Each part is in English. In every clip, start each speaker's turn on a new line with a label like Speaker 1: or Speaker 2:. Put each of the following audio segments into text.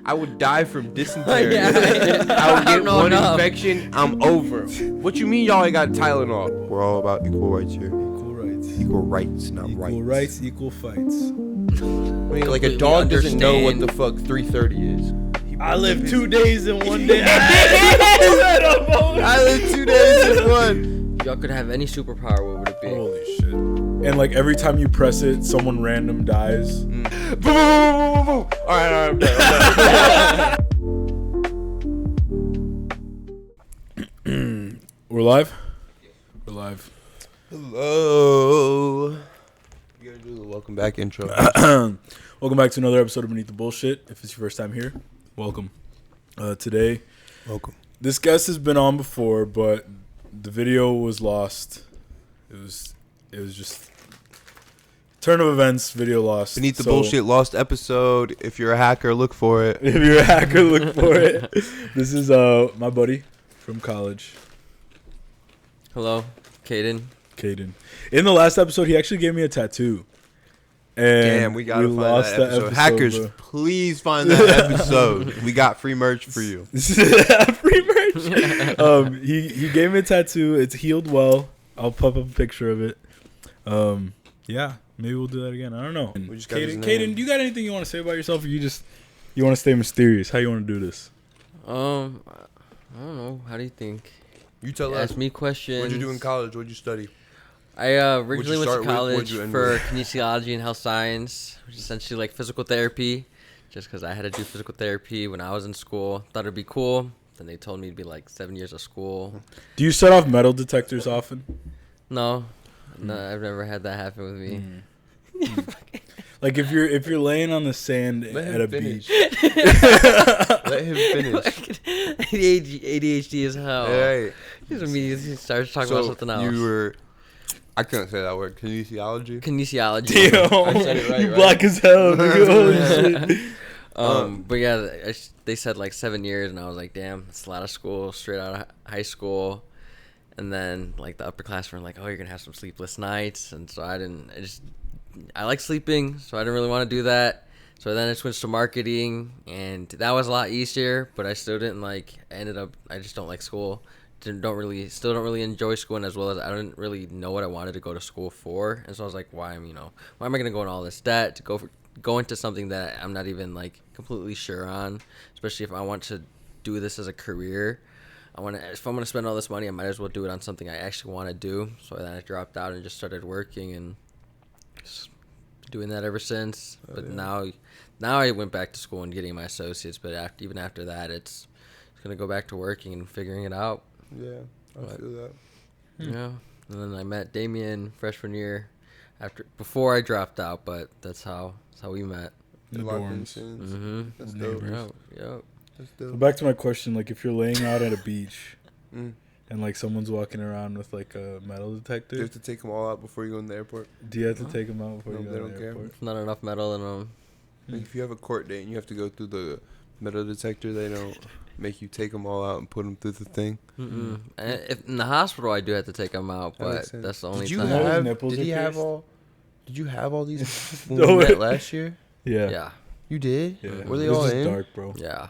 Speaker 1: I would die from dysentery.
Speaker 2: Yeah.
Speaker 1: I would get one
Speaker 2: enough.
Speaker 1: infection. I'm over. What you mean y'all ain't got Tylenol? We're all about equal rights here.
Speaker 3: Equal rights.
Speaker 1: Equal rights, not
Speaker 3: Equal
Speaker 1: rights.
Speaker 3: rights, equal fights.
Speaker 1: I mean, like a dog doesn't know what the fuck 3:30 is.
Speaker 3: I live 2 days in one day.
Speaker 1: I live 2 days in one.
Speaker 2: Y'all could have any superpower, what would it be?
Speaker 3: Holy shit. And like every time you press it, someone random dies.
Speaker 1: Boom, boom, boom, boom, boom. All right, I'm done.
Speaker 3: We're live? We're live.
Speaker 1: Hello. You gotta do the welcome back intro.
Speaker 3: Welcome back to another episode of Beneath the Bullshit. If it's your first time here, welcome. Today,
Speaker 1: Welcome.
Speaker 3: this guest has been on before, but the video was lost. It was just turn of events, video lost.
Speaker 1: Beneath the Bullshit lost episode. If you're a hacker, look for it.
Speaker 3: If you're a hacker, look for it. This is my buddy from college,
Speaker 2: Hello, Kaden.
Speaker 3: Kaden. In the last episode, he actually gave me a tattoo. And
Speaker 1: Damn, we gotta find that episode. Hackers,
Speaker 3: bro.
Speaker 1: please find that episode. We got free merch for you.
Speaker 3: Free merch. He gave me a tattoo. It's healed well. I'll pop up a picture of it. Yeah, maybe we'll do that again. I don't know.
Speaker 1: We just got his name.
Speaker 3: Kaden, do you got anything you want to say about yourself, or you want to stay mysterious? How you want to do this?
Speaker 2: I don't know. How do you think?
Speaker 1: You tell us.
Speaker 2: Ask me questions.
Speaker 1: What'd you do in college? What'd you study?
Speaker 2: I originally went to
Speaker 1: start with?
Speaker 2: college
Speaker 1: What'd you end
Speaker 2: for
Speaker 1: with?
Speaker 2: kinesiology and health science, which is essentially like physical therapy, just because I had to do physical therapy when I was in school. Thought it'd be cool. Then they told me it'd be like 7 years of school.
Speaker 3: Do you set off metal detectors often?
Speaker 2: No, I've never had that happen with me.
Speaker 3: Like if you're laying on the sand
Speaker 1: Let him
Speaker 3: at a
Speaker 1: finish.
Speaker 3: beach.
Speaker 1: Let him finish.
Speaker 2: ADHD is hell.
Speaker 1: Hey.
Speaker 2: He just immediately starts talking about something else.
Speaker 1: You were. I couldn't say that word. Kinesiology.
Speaker 2: Kinesiology.
Speaker 3: Damn,
Speaker 1: I said it right,
Speaker 3: you
Speaker 1: right?
Speaker 3: black as hell. Nigga. Holy shit.
Speaker 2: But yeah, they said like 7 years, and I was like, damn, it's a lot of school, straight out of high school. And then like the upperclassmen were like, oh, you're gonna have some sleepless nights, and so I like sleeping, so I didn't really want to do that. So then I switched to marketing, and that was a lot easier, but I still didn't I just don't like school. Still don't really enjoy school, and as well as I didn't really know what I wanted to go to school for. And so I was like, why am I going to go in all this debt to go into something that I'm not even like completely sure on, especially if I want to do this as a career. If I'm going to spend all this money, I might as well do it on something I actually want to do. So then I dropped out and just started working, and just doing that ever since. But now I went back to school and getting my associates, but even after that, it's going to go back to working and figuring it out.
Speaker 1: Yeah, I feel that.
Speaker 2: Yeah, and then I met Damien freshman year, before I dropped out, but that's how we met.
Speaker 3: The dorms.
Speaker 2: Mm-hmm.
Speaker 1: That's dope.
Speaker 2: Yep.
Speaker 1: That's
Speaker 3: So
Speaker 1: dope.
Speaker 3: back to my question, like if you're laying out at a beach
Speaker 1: Mm.
Speaker 3: and like someone's walking around with like a metal
Speaker 1: Do you
Speaker 3: detector,
Speaker 1: have to take them all out before you go in the airport?
Speaker 3: do you have to take them out before
Speaker 1: No,
Speaker 3: you
Speaker 1: they
Speaker 3: go to
Speaker 1: don't
Speaker 3: the
Speaker 1: care.
Speaker 3: airport?
Speaker 2: It's not enough metal in them.
Speaker 1: Like if you have a court date and you have to go through the metal detector, they don't make you take them all out and put them through the thing.
Speaker 2: Mm-mm. And if in the hospital, I do have to take them out,
Speaker 1: That makes
Speaker 2: but
Speaker 1: sense.
Speaker 2: that's the only
Speaker 1: Did you
Speaker 2: time.
Speaker 3: His
Speaker 1: have?
Speaker 3: nipples
Speaker 1: Did
Speaker 3: are
Speaker 1: he have
Speaker 3: pierced?
Speaker 1: all? Did you have all these when
Speaker 3: No
Speaker 1: we
Speaker 3: way.
Speaker 1: met last year?
Speaker 3: Yeah.
Speaker 2: Yeah,
Speaker 1: You did?
Speaker 3: Yeah.
Speaker 1: Were they
Speaker 3: It was
Speaker 1: all
Speaker 3: just
Speaker 1: in?
Speaker 3: dark, bro.
Speaker 2: yeah.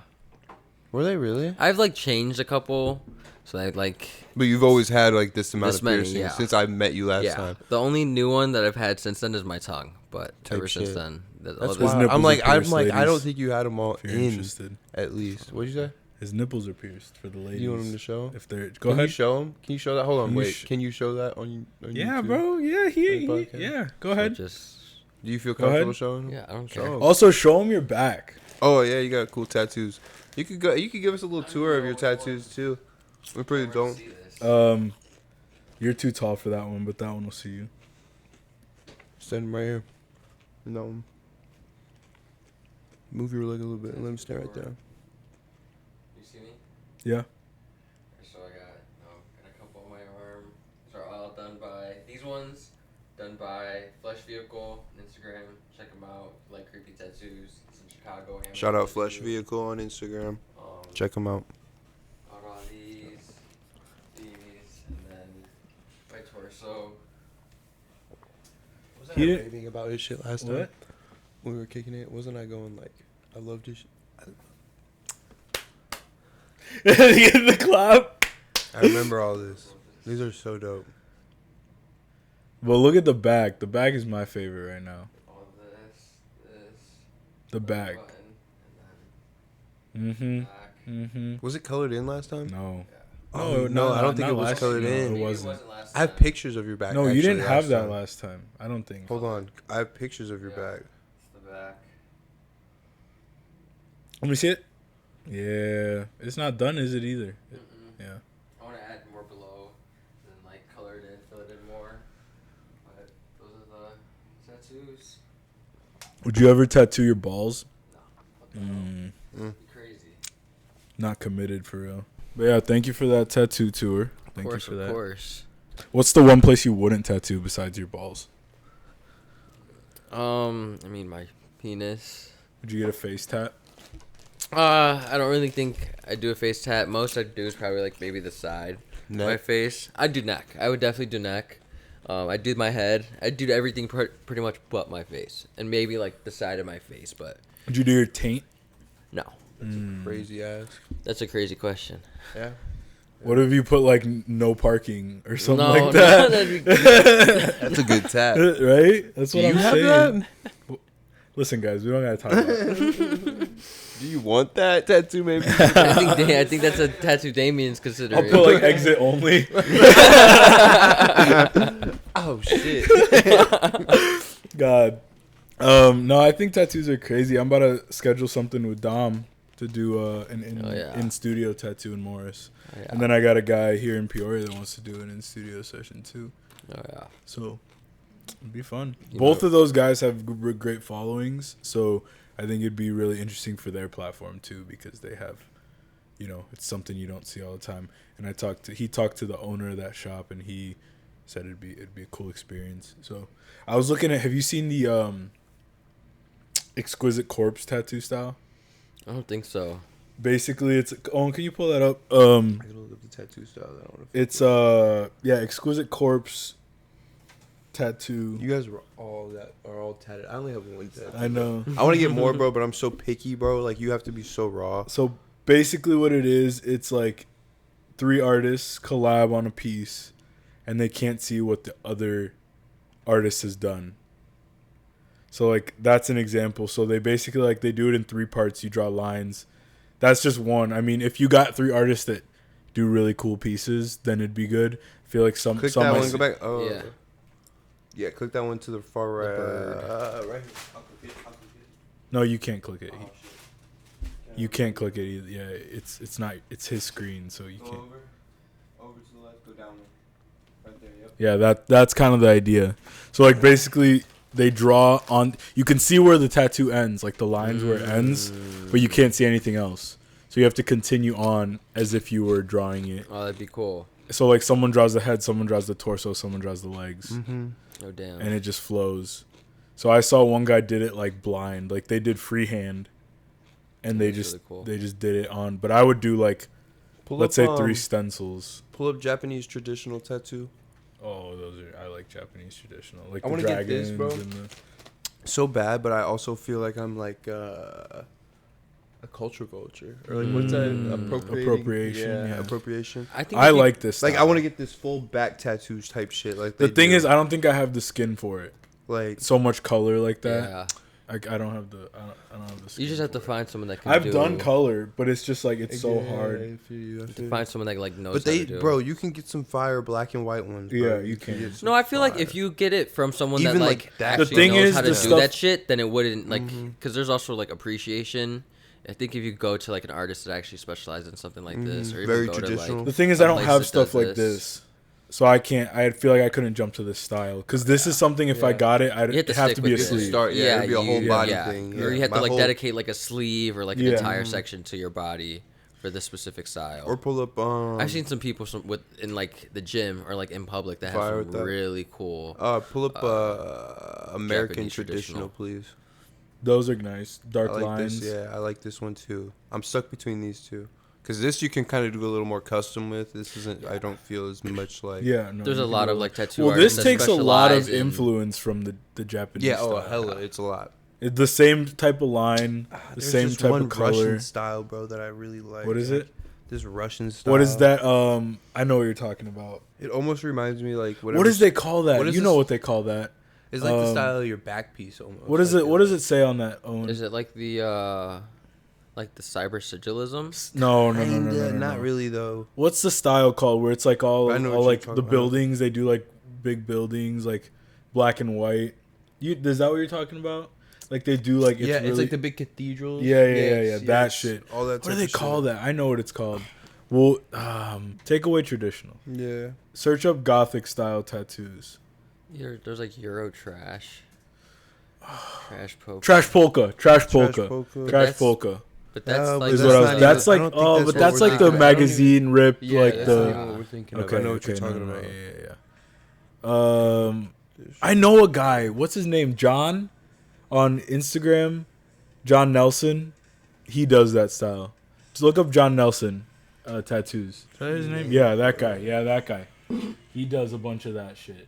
Speaker 1: Were they really?
Speaker 2: I've like changed a couple, so I like
Speaker 1: But you've always had like this amount
Speaker 2: This
Speaker 1: of
Speaker 2: many,
Speaker 1: piercings
Speaker 2: yeah.
Speaker 1: since I met you last
Speaker 2: yeah.
Speaker 1: time.
Speaker 2: The only new one that I've had since then is my tongue, but
Speaker 1: Type
Speaker 2: ever since
Speaker 1: shit.
Speaker 2: then,
Speaker 1: That's
Speaker 3: His
Speaker 1: why
Speaker 3: nipples
Speaker 1: I'm
Speaker 3: are
Speaker 1: like I
Speaker 3: pierced,
Speaker 1: don't
Speaker 3: ladies,
Speaker 1: think you had them all
Speaker 3: If you're
Speaker 1: in
Speaker 3: interested,
Speaker 1: at least. What'd you say?
Speaker 3: his nipples are pierced for the ladies.
Speaker 1: You want them to show?
Speaker 3: If they're
Speaker 1: Can
Speaker 3: go
Speaker 1: you
Speaker 3: ahead.
Speaker 1: show them? Can you show that? Hold on,
Speaker 3: Can you
Speaker 1: wait. Can you show that on
Speaker 3: Yeah,
Speaker 1: YouTube?
Speaker 3: bro. Yeah,
Speaker 1: On the podcast?
Speaker 3: yeah. Go
Speaker 2: So
Speaker 3: ahead.
Speaker 2: just
Speaker 1: Do you feel
Speaker 3: Go ahead.
Speaker 1: comfortable showing them?
Speaker 2: yeah, I don't
Speaker 1: Show
Speaker 2: care.
Speaker 1: 'em.
Speaker 3: Also, show him your back.
Speaker 1: Oh yeah, you got cool tattoos. You could go. You could give us a little tour of your tattoos too. We're pretty dope.
Speaker 3: You're too tall for that one, but that one will see you.
Speaker 1: Stand them right here. No. Move your leg a little bit and let him stay right there.
Speaker 2: You see me?
Speaker 3: Yeah.
Speaker 2: So I got a couple on my arm. These are all these ones done by Flesh Vehicle on Instagram. Check them out. If you like creepy tattoos. It's in Chicago. Hammer
Speaker 1: Shout out
Speaker 2: tattoo.
Speaker 1: Flesh Vehicle on Instagram. Check them out.
Speaker 2: Got all these, and then my torso.
Speaker 1: Wasn't
Speaker 3: He
Speaker 1: I
Speaker 3: didn't-
Speaker 1: raving about his shit last time?
Speaker 3: What?
Speaker 1: When we were kicking it, wasn't I going like, I loved his shit?
Speaker 3: Get the clap.
Speaker 1: I remember all this. These are so dope.
Speaker 3: Well, look at the back. The back is my favorite right now.
Speaker 2: All this.
Speaker 3: The back. Mm-hmm.
Speaker 1: Was it colored in last time?
Speaker 3: No.
Speaker 1: Oh, no, I don't think it was colored in.
Speaker 3: It wasn't.
Speaker 1: I have pictures of your back.
Speaker 3: No, you
Speaker 1: actually,
Speaker 3: didn't have that
Speaker 1: time.
Speaker 3: last time. I don't think.
Speaker 1: Hold on. I have pictures of your back.
Speaker 2: It's the back.
Speaker 3: Let me see it. Yeah. It's not done, is it, either? Yeah.
Speaker 2: I want to add more below, and like color it in, fill it in more. But those are the tattoos.
Speaker 3: Would you ever tattoo your balls?
Speaker 2: No. Be crazy.
Speaker 3: Not committed for real. But yeah, thank you for that tattoo tour. Thank
Speaker 2: Of
Speaker 3: you for that.
Speaker 2: course.
Speaker 3: What's the one place you wouldn't tattoo besides your balls?
Speaker 2: I mean my penis.
Speaker 3: Would you get a face tat?
Speaker 2: I don't really think I do a face tat. Most I do is probably like maybe the side of my face. I do neck. I would definitely do neck. I do my head. I do everything pretty much but my face, and maybe like the side of my face. But
Speaker 3: Would you do your taint?
Speaker 2: no,
Speaker 1: That's a crazy ass.
Speaker 2: that's a crazy question.
Speaker 1: Yeah.
Speaker 3: What if you put like no parking or something
Speaker 2: No,
Speaker 3: like that?
Speaker 2: that'd be
Speaker 1: That's a good tat.
Speaker 3: Right? That's what
Speaker 1: Do
Speaker 3: I'm
Speaker 1: you have
Speaker 3: saying.
Speaker 1: that?
Speaker 3: Listen, guys, we don't gotta talk about it.
Speaker 1: Do you want that tattoo, maybe?
Speaker 2: I think that's a tattoo Damien's
Speaker 3: I'll
Speaker 2: considering.
Speaker 3: put like exit only.
Speaker 1: Oh, shit.
Speaker 3: God. No, I think tattoos are crazy. I'm about to schedule something with Dom to do an in studio tattoo in Morris.
Speaker 2: Oh, yeah.
Speaker 3: And then I got a guy here in Peoria that wants to do an in studio session too.
Speaker 2: Oh yeah.
Speaker 3: So it'd be fun.
Speaker 2: You
Speaker 3: Both
Speaker 2: know-
Speaker 3: of those guys have great followings, so I think it'd be really interesting for their platform too, because they have, it's something you don't see all the time. And he talked to the owner of that shop, and he said it'd be a cool experience. So I was looking at. Have you seen the Exquisite Corpse tattoo style?
Speaker 2: I don't think so.
Speaker 3: Basically, it's. Oh, can you pull that up?
Speaker 1: I gotta look up the tattoo style. That I wanna
Speaker 3: It's Exquisite Corpse tattoo.
Speaker 1: You guys are all tatted. I only have one tattoo.
Speaker 3: I know.
Speaker 1: I want to get more, bro, but I'm so picky, bro. Like, you have to be so raw.
Speaker 3: So basically what it is, it's like 3 artists collab on a piece, and they can't see what the other artist has done. So like that's an example. So they basically like they do it in 3 parts. You draw lines. That's just one. I mean, if you got 3 artists that do really cool pieces, then it'd be good. I feel like some
Speaker 1: Click
Speaker 3: some
Speaker 1: that
Speaker 3: might
Speaker 1: one.
Speaker 3: see-
Speaker 1: Go back. Oh.
Speaker 2: Yeah.
Speaker 1: Yeah, click that one to the far right.
Speaker 2: bird.
Speaker 1: Right here. I'll click it.
Speaker 3: No, you can't click it.
Speaker 1: Oh, shit.
Speaker 3: You can't click it either. Yeah, it's not. It's his screen, so you
Speaker 1: Go
Speaker 3: can't.
Speaker 1: over to the left, go down one. Right there, yep.
Speaker 3: Yeah, that's kind of the idea. So like basically they draw on. You can see where the tattoo ends, like the lines where it ends, but you can't see anything else. So you have to continue on as if you were drawing it.
Speaker 2: Oh, that'd be cool.
Speaker 3: So like someone draws the head, someone draws the torso, someone draws the legs,
Speaker 1: Mm-hmm.
Speaker 2: Oh damn.
Speaker 3: and it just flows. So I saw one guy did it like blind, like they did freehand, and they
Speaker 2: That's
Speaker 3: just
Speaker 2: really cool.
Speaker 3: they just did it on. But I would do like let's say 3 stencils.
Speaker 1: Pull up Japanese traditional tattoo.
Speaker 3: Oh, I like Japanese traditional, like
Speaker 1: I
Speaker 3: the
Speaker 1: wanna get this,
Speaker 3: dragons
Speaker 1: bro.
Speaker 3: and the.
Speaker 1: So bad, but I also feel like I'm like a culture, or like what's that?
Speaker 3: Appropriation, yeah.
Speaker 1: Appropriation.
Speaker 2: I think
Speaker 3: I
Speaker 2: if you-
Speaker 3: like this.
Speaker 1: Like,
Speaker 3: style.
Speaker 1: I want to get this full back tattoos type shit. Like
Speaker 3: The
Speaker 1: they
Speaker 3: thing
Speaker 1: do.
Speaker 3: is, I don't think I have the skin for it.
Speaker 1: like
Speaker 3: So much color like that.
Speaker 2: Yeah.
Speaker 3: I don't have the. I don't have the. Skin
Speaker 2: You just have to
Speaker 3: for it.
Speaker 2: find someone that can.
Speaker 3: I've
Speaker 2: do,
Speaker 3: done color, but it's just like it's so
Speaker 1: Yeah,
Speaker 3: hard.
Speaker 1: I feel you, I feel
Speaker 2: To
Speaker 1: you.
Speaker 2: find someone that like knows.
Speaker 1: But
Speaker 2: how
Speaker 1: they,
Speaker 2: to do
Speaker 1: bro,
Speaker 2: it.
Speaker 1: you can get some fire black and white ones. Bro.
Speaker 3: Yeah, you can.
Speaker 1: get some
Speaker 2: No, I feel like
Speaker 1: fire.
Speaker 2: if you get it from someone
Speaker 1: Even,
Speaker 2: that
Speaker 1: like,
Speaker 2: like
Speaker 1: that
Speaker 2: actually
Speaker 3: The thing
Speaker 2: knows
Speaker 3: is,
Speaker 2: how to
Speaker 3: the
Speaker 2: do
Speaker 3: stuff-
Speaker 2: that shit, then it wouldn't like
Speaker 1: Mhm.
Speaker 2: because there's also like appreciation. I think if you go to like an artist that actually specializes in something like this, or even
Speaker 1: Very
Speaker 2: go
Speaker 1: traditional.
Speaker 2: to
Speaker 3: The
Speaker 2: like
Speaker 3: thing is,
Speaker 2: a
Speaker 3: I don't
Speaker 2: place
Speaker 3: have
Speaker 2: that
Speaker 3: stuff
Speaker 2: does
Speaker 3: like this, so I can't. I feel like I couldn't jump to this style because this is something. If I
Speaker 1: Yeah.
Speaker 3: got it,
Speaker 2: You
Speaker 3: I'd
Speaker 2: have to
Speaker 3: have
Speaker 2: stick
Speaker 3: to be a
Speaker 2: with it.
Speaker 3: sleeve.
Speaker 1: Start, yeah, it'd be a whole
Speaker 2: you-
Speaker 1: body
Speaker 2: yeah.
Speaker 1: thing.
Speaker 2: Or
Speaker 1: yeah.
Speaker 2: you have
Speaker 1: My
Speaker 2: to like
Speaker 1: whole-
Speaker 2: dedicate like a sleeve or like an
Speaker 3: Yeah.
Speaker 2: entire
Speaker 1: Mhm.
Speaker 2: section to your body for this specific style.
Speaker 1: Or pull up.
Speaker 2: I've seen some people in like the gym or like in public that
Speaker 1: Fire
Speaker 2: have
Speaker 1: with
Speaker 2: some
Speaker 1: that.
Speaker 2: really cool.
Speaker 1: Pull up American
Speaker 2: Japanese
Speaker 1: traditional,
Speaker 2: traditional.
Speaker 1: please.
Speaker 3: Those are nice. Dark
Speaker 1: I like
Speaker 3: lines.
Speaker 1: this. Yeah, I like this one too. I'm stuck between these two. Because this you can kind of do a little more custom with. This isn't. I don't feel as much like.
Speaker 3: Yeah, no,
Speaker 2: There's
Speaker 3: you
Speaker 2: a
Speaker 3: can
Speaker 2: lot
Speaker 3: do
Speaker 2: of
Speaker 3: that.
Speaker 2: like tattoo.
Speaker 3: Well, this
Speaker 2: artists that
Speaker 3: takes a lot of
Speaker 2: specialize in-
Speaker 3: influence from the Japanese.
Speaker 1: Yeah. Oh,
Speaker 3: style.
Speaker 1: hella. It's a lot.
Speaker 3: It's the same type of line, the
Speaker 1: There's
Speaker 3: same
Speaker 1: just
Speaker 3: type
Speaker 1: one
Speaker 3: of color.
Speaker 1: Russian style, bro, that I really like.
Speaker 3: What is it?
Speaker 1: this Russian style.
Speaker 3: What is that? I know what you're talking about.
Speaker 1: It almost reminds me like
Speaker 3: What does they call that?
Speaker 1: what is
Speaker 3: You know
Speaker 1: this-
Speaker 3: what they call that.
Speaker 1: It's like the style of your back piece almost.
Speaker 3: What is
Speaker 1: like
Speaker 3: it? What does it say on that? Owen?
Speaker 2: Is it like the cyber sigilism?
Speaker 3: No.
Speaker 1: Not really though.
Speaker 3: What's the style called where it's like all
Speaker 1: I know what you're
Speaker 3: like
Speaker 1: talking
Speaker 3: the
Speaker 1: about.
Speaker 3: buildings? They do like big buildings, like black and white. Is that what you're talking about? Like they do like
Speaker 1: It's like the big cathedrals.
Speaker 3: yeah. That shit.
Speaker 1: All that.
Speaker 3: What do they call that? I know what it's called. Well, take away traditional.
Speaker 1: Yeah.
Speaker 3: Search up Gothic style tattoos.
Speaker 2: There's like Euro trash. Trash polka.
Speaker 3: Trash polka.
Speaker 1: Trash polka.
Speaker 2: That's-
Speaker 3: polka.
Speaker 2: But that's
Speaker 1: No,
Speaker 2: like
Speaker 1: but
Speaker 3: Is what I was.
Speaker 1: not
Speaker 3: That's
Speaker 1: even- I
Speaker 3: like
Speaker 1: don't think
Speaker 3: but
Speaker 1: that's
Speaker 3: that's
Speaker 1: what
Speaker 3: like
Speaker 1: we're
Speaker 3: the
Speaker 1: thinking about.
Speaker 3: magazine rip,
Speaker 2: Yeah,
Speaker 3: like
Speaker 2: that's
Speaker 1: Not
Speaker 3: the.
Speaker 1: even what we're thinking of.
Speaker 3: Okay,
Speaker 1: I know what you're
Speaker 3: okay,
Speaker 1: talking
Speaker 3: no,
Speaker 1: about.
Speaker 3: yeah. I know a guy. What's his name? John, on Instagram. John Nelson. He does that style. Just look up John Nelson, tattoos. Is that his name? Yeah, that guy. He does a bunch of that shit.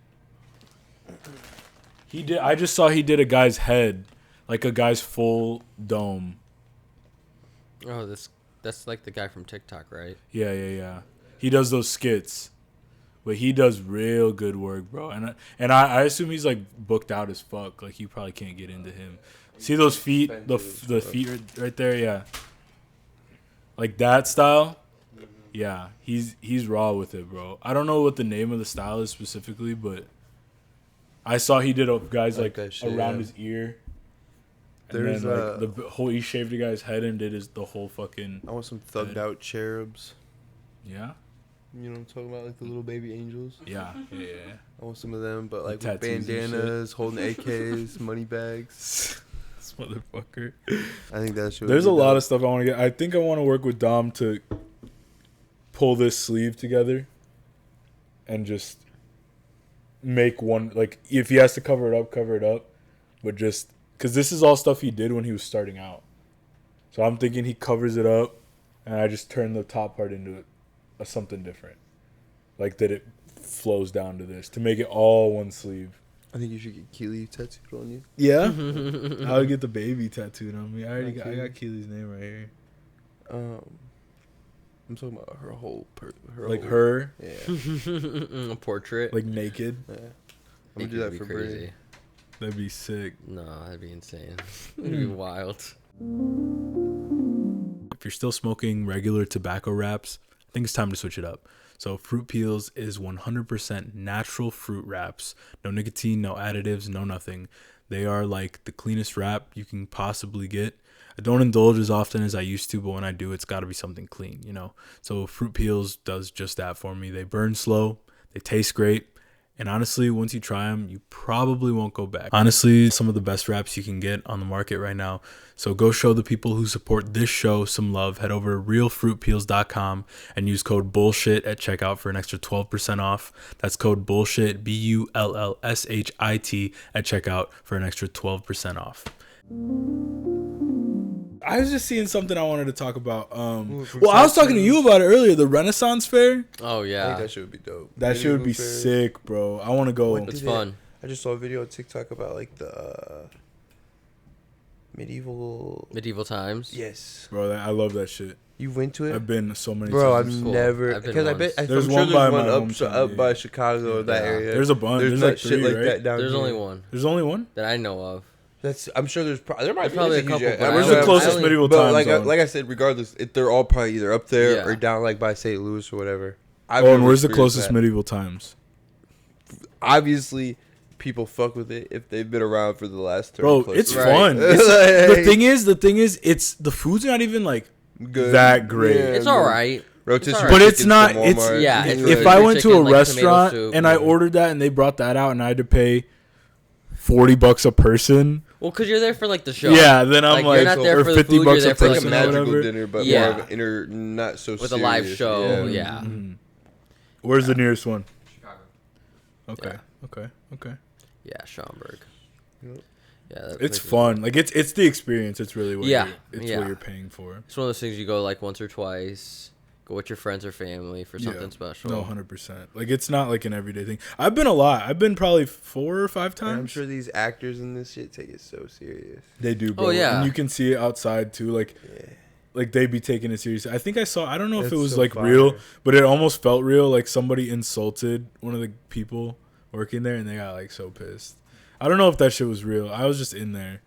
Speaker 3: He did. I just saw he did a guy's head, like a guy's full dome.
Speaker 2: Oh, that's like the guy from TikTok, right?
Speaker 3: Yeah. He does those skits, but he does real good work, bro. And I assume he's like booked out as fuck. Like you probably can't get into him. See those feet, the feet right there, yeah. Like that style, yeah. He's raw with it, bro. I don't know what the name of the style is specifically, but I saw he did a guy's like
Speaker 1: that shit,
Speaker 3: around
Speaker 1: yeah.
Speaker 3: his ear. And
Speaker 1: There's
Speaker 3: then like the whole he shaved a guy's head and did the whole fucking
Speaker 1: I want some thugged out cherubs.
Speaker 3: yeah.
Speaker 1: You know what I'm talking about, like the little baby angels.
Speaker 3: Yeah.
Speaker 1: I want some of them, but like with
Speaker 3: tattoos and shit.
Speaker 1: bandanas, holding AKs, money bags.
Speaker 3: This motherfucker.
Speaker 1: I think that should.
Speaker 3: There's a lot of stuff I want to get. I think I want to work with Dom to pull this sleeve together and just make one. Like, if he has to cover it up. But just because this is all stuff he did when he was starting out. So I'm thinking he covers it up and I just turn the top part into something different. Like that it flows down to this to make it all one sleeve.
Speaker 1: I think you should get Keely tattooed on you.
Speaker 3: Yeah? I would get the baby tattooed on me. I got Keely's name right here.
Speaker 1: I'm talking about her whole
Speaker 3: Like
Speaker 1: whole-
Speaker 3: her,
Speaker 2: A portrait.
Speaker 3: like naked.
Speaker 1: Yeah. I'm gonna
Speaker 2: Think
Speaker 1: do
Speaker 2: it'd
Speaker 1: that
Speaker 2: be
Speaker 1: for
Speaker 2: crazy.
Speaker 1: Brady.
Speaker 3: That'd be sick.
Speaker 2: No, that'd be insane. It'd be wild.
Speaker 3: If you're still smoking regular tobacco wraps, I think it's time to switch it up. So Fruit Peels is 100% natural fruit wraps. No nicotine, no additives, no nothing. They are like the cleanest wrap you can possibly get. I don't indulge as often as I used to, but when I do, it's got to be something clean, you know? So Fruit Peels does just that for me. They burn slow, they taste great, and honestly, once you try them, you probably won't go back. Honestly, some of the best wraps you can get on the market right now. So go show the people who support this show some love. Head over to realfruitpeels.com and use code BULLSHIT at checkout for an extra 12% off. That's code BULLSHIT, BULLSHIT at checkout for an extra 12% off. I was just seeing something I wanted to talk about. Well, I was talking to you about it earlier, the Renaissance Fair.
Speaker 2: Oh
Speaker 1: I
Speaker 2: yeah,
Speaker 1: think that shit would be dope.
Speaker 3: That shit would be
Speaker 1: Fairs.
Speaker 3: sick, bro. I want to go.
Speaker 1: What
Speaker 2: it's
Speaker 1: did it-
Speaker 2: fun.
Speaker 1: I just saw a video on TikTok about like the medieval.
Speaker 2: Medieval times.
Speaker 1: Yes,
Speaker 3: Bro, I love that shit.
Speaker 1: you went to it,
Speaker 3: I've been so many
Speaker 1: bro. I've
Speaker 3: times.
Speaker 2: Cool.
Speaker 1: never
Speaker 2: I've been
Speaker 1: because I bet
Speaker 2: once.
Speaker 3: There's
Speaker 1: I'm
Speaker 3: one
Speaker 1: sure
Speaker 3: by
Speaker 1: there's
Speaker 3: my
Speaker 1: one
Speaker 3: hometown,
Speaker 1: up by
Speaker 3: yeah.
Speaker 1: Chicago, that
Speaker 2: Yeah.
Speaker 1: area.
Speaker 3: There's a bunch.
Speaker 1: There's
Speaker 3: There's
Speaker 1: not
Speaker 3: like
Speaker 1: shit
Speaker 3: three,
Speaker 1: like
Speaker 3: right?
Speaker 1: that down
Speaker 2: There's
Speaker 1: here.
Speaker 2: only one
Speaker 3: There's only one?
Speaker 2: that I know of.
Speaker 1: That's I'm sure there's there might
Speaker 2: There's
Speaker 1: be
Speaker 2: probably
Speaker 1: there's
Speaker 2: a couple,
Speaker 1: huge-
Speaker 2: but
Speaker 1: I'm
Speaker 3: Where's
Speaker 1: sure-
Speaker 3: the closest
Speaker 2: I
Speaker 3: medieval
Speaker 1: But
Speaker 3: time
Speaker 1: like
Speaker 3: zone?
Speaker 1: like I said, regardless, they're all probably either up there
Speaker 2: Yeah.
Speaker 1: or down like by St. Louis or whatever.
Speaker 3: Oh, and where's the closest medieval times?
Speaker 1: Obviously, people fuck with it if they've been around for the last 30
Speaker 3: Bro,
Speaker 1: plus
Speaker 3: it's
Speaker 1: years.
Speaker 3: fun.
Speaker 1: Right.
Speaker 3: The thing is, it's the food's not even like
Speaker 1: Good.
Speaker 3: that great.
Speaker 1: Yeah,
Speaker 2: It's
Speaker 1: good.
Speaker 2: all right.
Speaker 1: Rotisserie
Speaker 2: alright.
Speaker 3: But it's
Speaker 1: chickens
Speaker 3: not.
Speaker 1: from
Speaker 3: It's
Speaker 1: Walmart.
Speaker 2: Yeah, it's
Speaker 3: if
Speaker 2: really
Speaker 3: I
Speaker 2: good
Speaker 3: went to
Speaker 2: chicken,
Speaker 3: a
Speaker 2: like tomato
Speaker 3: restaurant
Speaker 2: soup.
Speaker 3: and I ordered that and they brought that out and I had to pay $40 a person.
Speaker 2: Well, because you're there for like the show.
Speaker 3: Yeah, then I'm
Speaker 2: Like,
Speaker 3: like,
Speaker 2: you're not there
Speaker 3: or
Speaker 2: for the food,
Speaker 3: $50
Speaker 2: you're
Speaker 3: a
Speaker 2: there for, like,
Speaker 1: It's like
Speaker 3: person
Speaker 1: a
Speaker 3: or
Speaker 1: magical
Speaker 3: whatever.
Speaker 1: dinner, but
Speaker 2: Yeah.
Speaker 1: more of an not so
Speaker 2: With a live
Speaker 1: serious.
Speaker 2: show. Yeah.
Speaker 3: Mhm. Where's the nearest one?
Speaker 2: Chicago.
Speaker 3: Okay,
Speaker 2: Yeah.
Speaker 3: okay.
Speaker 2: Yeah, Schaumburg.
Speaker 1: Yep.
Speaker 2: Yeah, that
Speaker 3: It's
Speaker 2: place is-
Speaker 3: fun. Like it's the experience. It's really what
Speaker 2: Yeah,
Speaker 3: it's
Speaker 2: yeah.
Speaker 3: what you're paying for.
Speaker 2: It's one of those things you go like once or twice. Go with your friends or family for something
Speaker 3: Yeah.
Speaker 2: special.
Speaker 3: No, 100%. Like it's not like an everyday thing. I've been a lot. I've been probably 4 or 5 times.
Speaker 1: And I'm sure these actors in this shit take it so serious.
Speaker 3: They do, bro.
Speaker 2: Oh, yeah.
Speaker 3: And you can see it outside too. Like
Speaker 1: Yeah.
Speaker 3: like they'd be taking it seriously. I think I don't know if
Speaker 1: That's
Speaker 3: it was
Speaker 1: so
Speaker 3: like
Speaker 1: fire.
Speaker 3: real, but it almost felt real. Like somebody insulted one of the people working there, and they got like so pissed. I don't know if that shit was real. I was just in there,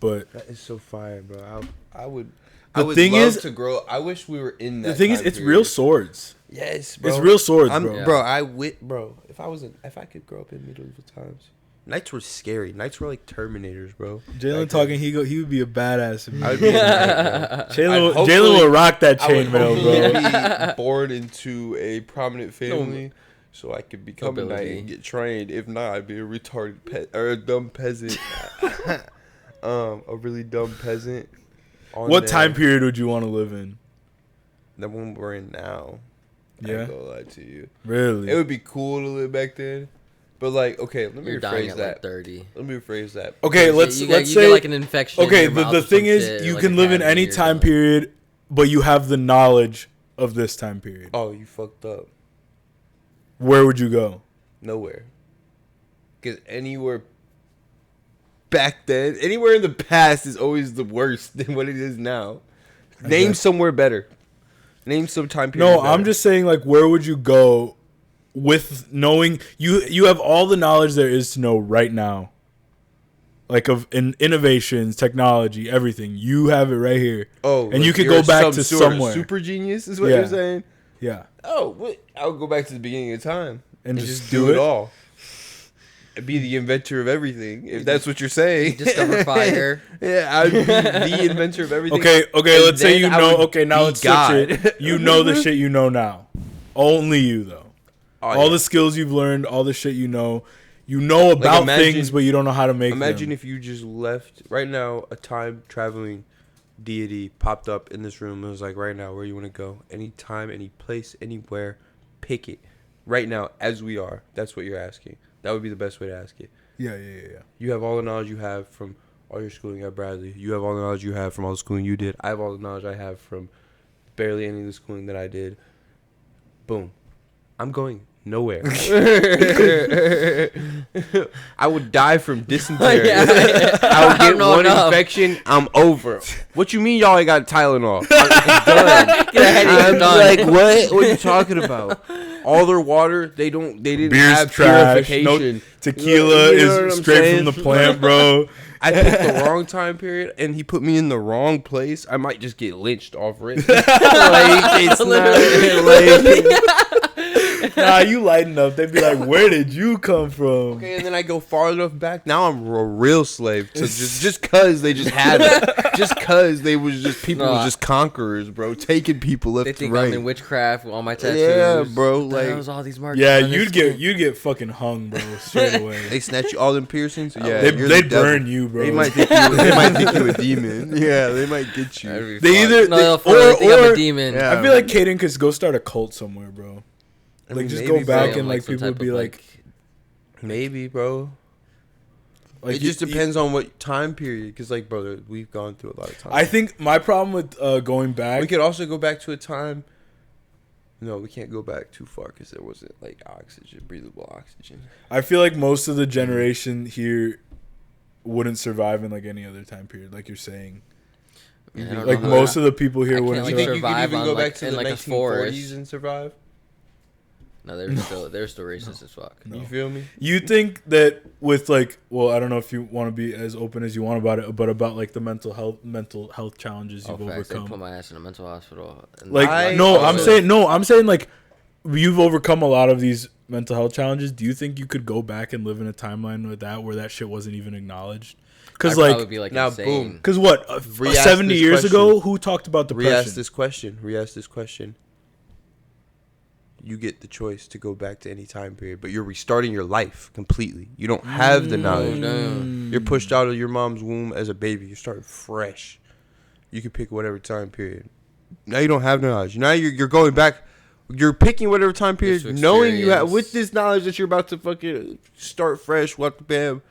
Speaker 3: but
Speaker 1: That is so fire, bro. I would.
Speaker 3: The
Speaker 1: I would
Speaker 3: thing
Speaker 1: love
Speaker 3: is-
Speaker 1: to grow. I wish we were in that.
Speaker 3: the thing is,
Speaker 1: time
Speaker 3: it's
Speaker 1: period.
Speaker 3: real swords.
Speaker 1: Yes, bro.
Speaker 3: It's real swords,
Speaker 1: I'm,
Speaker 3: bro.
Speaker 2: Yeah.
Speaker 1: Bro, bro. If I could grow up in medieval times, knights were scary. Knights were like Terminators, bro.
Speaker 3: Jalen
Speaker 1: Like,
Speaker 3: talking, he would be a badass.
Speaker 1: I would be a knight, bro.
Speaker 3: Jalen
Speaker 1: I'd
Speaker 3: Jalen will rock that
Speaker 1: I would
Speaker 3: chainmail, bro.
Speaker 1: hopefully be born into a prominent family, so I could become a knight
Speaker 2: Ability.
Speaker 1: and get trained. If not, I'd be a retarded pet or a dumb peasant. A really dumb peasant. on
Speaker 3: What
Speaker 1: there.
Speaker 3: time period would you want to live in?
Speaker 1: The one we're in now. I
Speaker 3: Yeah,
Speaker 1: ain't gonna lie to you.
Speaker 3: really.
Speaker 1: It would be cool to live back then, but like, okay, let me
Speaker 2: You're dying
Speaker 1: rephrase
Speaker 2: at
Speaker 1: that.
Speaker 2: like 30.
Speaker 1: Let me rephrase that.
Speaker 3: Okay,
Speaker 2: You
Speaker 3: let's
Speaker 2: get-
Speaker 3: let's
Speaker 2: you
Speaker 3: say
Speaker 2: get like an infection. in
Speaker 3: okay.
Speaker 2: your mouth
Speaker 3: The
Speaker 2: or
Speaker 3: thing
Speaker 2: some
Speaker 3: is,
Speaker 2: shit,
Speaker 3: you
Speaker 2: like
Speaker 3: can
Speaker 2: a
Speaker 3: live in
Speaker 2: cavity
Speaker 3: any
Speaker 2: or
Speaker 3: time
Speaker 2: something.
Speaker 3: period, but you have the knowledge of this time period.
Speaker 1: Oh, you fucked up.
Speaker 3: Where would you go?
Speaker 1: Nowhere. Because anywhere back then, anywhere in the past is always the worst than what it is now. Name
Speaker 3: guess.
Speaker 1: somewhere better. Name some time period.
Speaker 3: No,
Speaker 1: better.
Speaker 3: I'm just saying, like, where would you go with knowing you have all the knowledge there is to know right now, like of innovations, technology, everything. You have it right here.
Speaker 1: Oh,
Speaker 3: and you
Speaker 1: like
Speaker 3: could
Speaker 1: you're
Speaker 3: go back
Speaker 1: some
Speaker 3: to
Speaker 1: sort of
Speaker 3: somewhere.
Speaker 1: super genius is what
Speaker 3: Yeah.
Speaker 1: you're saying.
Speaker 3: Yeah,
Speaker 1: Oh, what? I would go back to the beginning of time
Speaker 3: and
Speaker 1: and
Speaker 3: just
Speaker 1: just
Speaker 3: do
Speaker 1: do it
Speaker 3: it.
Speaker 1: all. I'd be the inventor of everything, if that's what you're saying.
Speaker 2: Discover fire.
Speaker 1: Yeah, I'd be the inventor of everything.
Speaker 3: Okay.
Speaker 1: And
Speaker 3: Let's say you
Speaker 1: then I
Speaker 3: know.
Speaker 1: would
Speaker 3: Okay, now
Speaker 1: be
Speaker 3: let's
Speaker 1: God.
Speaker 3: switch it. You know the shit you know now. Only you though.
Speaker 1: Oh,
Speaker 3: All
Speaker 1: yeah.
Speaker 3: the skills you've learned, all the shit you know. You know about
Speaker 1: imagine-
Speaker 3: things, but you don't know how to make
Speaker 1: Imagine
Speaker 3: them.
Speaker 1: if you just left right now. A time traveling deity popped up in this room and was like, "Right now, where you want to go? Any time, any place, anywhere. Pick it. Right now, as we are." That's what you're asking. That would be the best way to ask it.
Speaker 3: Yeah.
Speaker 1: You have all the knowledge you have from all your schooling at Bradley. You have all the knowledge you have from all the schooling you did. I have all the knowledge I have from barely any of the schooling that I did. Boom. I'm going nowhere. I would die from dysentery.
Speaker 2: Yeah.
Speaker 1: I would get
Speaker 2: No,
Speaker 1: one
Speaker 2: no.
Speaker 1: infection. I'm over. What you mean y'all ain't got Tylenol? I'm done.
Speaker 2: Get ahead of
Speaker 1: I'm
Speaker 2: you, done.
Speaker 1: like, what? What are you talking about? All their water, they didn't
Speaker 3: Beer's
Speaker 1: have
Speaker 3: trash.
Speaker 1: purification.
Speaker 3: No, tequila
Speaker 1: You know what
Speaker 3: is
Speaker 1: I'm
Speaker 3: straight
Speaker 1: saying?
Speaker 3: from the plant, bro.
Speaker 1: I picked the wrong time period, and he put me in the wrong place. I might just get lynched off rip. Like, it's not, like,
Speaker 3: Nah, you lighten up. They'd be like, "Where did you come from?"
Speaker 1: okay, and then I go far enough back. Now I'm a real slave to just cause they just had it, just cause they was just people
Speaker 2: No,
Speaker 1: was just conquerors, bro, taking people left
Speaker 2: They
Speaker 1: to
Speaker 2: think
Speaker 1: right.
Speaker 2: I'm in witchcraft with all my tattoos.
Speaker 1: Yeah, bro,
Speaker 2: What the
Speaker 1: like-
Speaker 2: hell's all these marks
Speaker 3: Yeah,
Speaker 2: on this skin?
Speaker 3: you'd get fucking hung, bro, straight away.
Speaker 1: They snatch you all them piercings. Yeah,
Speaker 3: They'd
Speaker 1: you're the devil.
Speaker 3: burn you, bro.
Speaker 1: They might think you a demon. Yeah, they might get you.
Speaker 2: That'd be
Speaker 3: They
Speaker 2: fun.
Speaker 3: either-
Speaker 2: no,
Speaker 3: they-
Speaker 2: they'll fully think I'm
Speaker 3: or-
Speaker 2: a demon.
Speaker 1: Yeah.
Speaker 3: I feel like Kaden could go start a cult somewhere, bro.
Speaker 1: I
Speaker 3: Like
Speaker 1: mean,
Speaker 3: just
Speaker 1: maybe,
Speaker 3: go back
Speaker 1: bro.
Speaker 3: and like
Speaker 2: some
Speaker 3: people would
Speaker 2: type
Speaker 3: be
Speaker 2: of,
Speaker 3: like,
Speaker 1: Maybe, bro.
Speaker 3: like
Speaker 1: It just
Speaker 3: you-
Speaker 1: depends on what time period. Because, like, brother, we've gone through a lot of time.
Speaker 3: I think my problem with going back.
Speaker 1: We could also go back to a time. No, we can't go back too far because there wasn't like oxygen, breathable oxygen.
Speaker 3: I feel like most of the generation here wouldn't survive in like any other time period, like you're saying.
Speaker 2: Yeah, I don't
Speaker 3: Like
Speaker 2: know.
Speaker 3: most of the people here
Speaker 2: I
Speaker 3: wouldn't
Speaker 2: can't,
Speaker 1: You
Speaker 2: like,
Speaker 3: survive.
Speaker 1: think you could
Speaker 2: survive
Speaker 1: even
Speaker 2: on,
Speaker 1: go
Speaker 2: like,
Speaker 1: back to
Speaker 2: in,
Speaker 1: the
Speaker 2: like, a
Speaker 1: 1940s
Speaker 2: forest.
Speaker 1: and survive?
Speaker 2: No, they're still racist as fuck.
Speaker 3: No.
Speaker 1: You feel me?
Speaker 3: You think that with like, well, I don't know if you want to be as open as you want about it, but about like the mental health challenges you've
Speaker 2: Oh, facts. They put
Speaker 3: overcome.
Speaker 2: my ass in a mental hospital. And
Speaker 3: Like,
Speaker 1: I
Speaker 3: I'm
Speaker 1: also-
Speaker 3: saying like you've overcome a lot of these mental health challenges. Do you think you could go back and live in a timeline with that where that shit wasn't even acknowledged? Because
Speaker 2: I'd probably
Speaker 3: like,
Speaker 2: be like
Speaker 1: now,
Speaker 2: insane.
Speaker 1: boom.
Speaker 3: because what
Speaker 1: Re-ask
Speaker 3: 70
Speaker 1: this
Speaker 3: years
Speaker 1: question.
Speaker 3: ago, who talked about depression?
Speaker 1: Re-ask this question. You get the choice to go back to any time period, but you're restarting your life completely. You don't have the knowledge.
Speaker 2: damn.
Speaker 1: You're pushed out of your mom's womb as a baby. You're starting fresh. You can pick whatever time period. Now you don't have the knowledge. Now you're going back. You're picking whatever time period,
Speaker 2: Just to
Speaker 1: knowing you have
Speaker 2: experience.
Speaker 1: with this knowledge that you're about to fucking start fresh. What bam.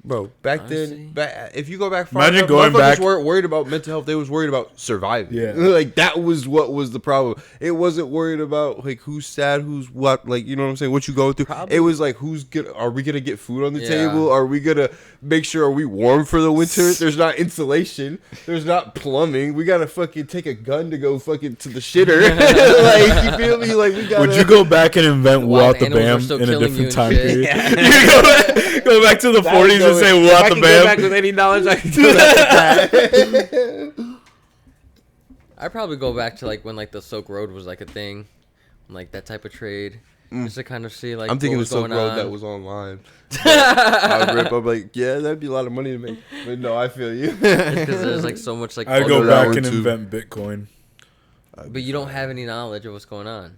Speaker 1: Bro, back
Speaker 2: Honestly.
Speaker 1: then, if you go back far
Speaker 3: Imagine
Speaker 1: enough,
Speaker 3: going
Speaker 1: motherfuckers
Speaker 3: back-
Speaker 1: weren't worried about mental health. They was worried about surviving.
Speaker 3: Yeah.
Speaker 1: Like, that was what was the problem. It wasn't worried about, like, who's sad, who's what, like, you know what I'm saying, what you go through.
Speaker 2: Probably.
Speaker 1: It was like, are we going to get food on the
Speaker 2: Yeah.
Speaker 1: table? Are we going to make sure, are we warm for the winter? There's not insulation. There's not plumbing. We got to fucking take a gun to go fucking to the shitter. Like, you feel me? Like, we got
Speaker 3: Would you go back and invent
Speaker 2: Wild
Speaker 3: What the
Speaker 2: animals are
Speaker 3: Bam
Speaker 2: still
Speaker 3: in a
Speaker 2: killing you
Speaker 3: different
Speaker 2: and
Speaker 3: time
Speaker 2: shit.
Speaker 3: period?
Speaker 1: Yeah.
Speaker 3: You go back to the 40s and say
Speaker 1: If I
Speaker 3: What
Speaker 1: can
Speaker 3: the
Speaker 1: go back
Speaker 3: Bam.
Speaker 1: with any knowledge, I can do that.
Speaker 2: I'd probably go back to like when like the Silk Road was like a thing, like that type of trade, just to kind of see like
Speaker 1: I'm thinking
Speaker 2: what
Speaker 1: the
Speaker 2: was
Speaker 1: Silk
Speaker 2: going
Speaker 1: Road
Speaker 2: on.
Speaker 1: that was online. I would rip. I'm like, yeah, that'd be a lot of money to make. But no, I feel you.
Speaker 2: Because there's like so much like.
Speaker 3: I'd
Speaker 1: know
Speaker 3: go
Speaker 1: that
Speaker 3: back
Speaker 1: one
Speaker 3: and
Speaker 1: too.
Speaker 3: invent Bitcoin.
Speaker 2: But you don't have any knowledge of what's going on.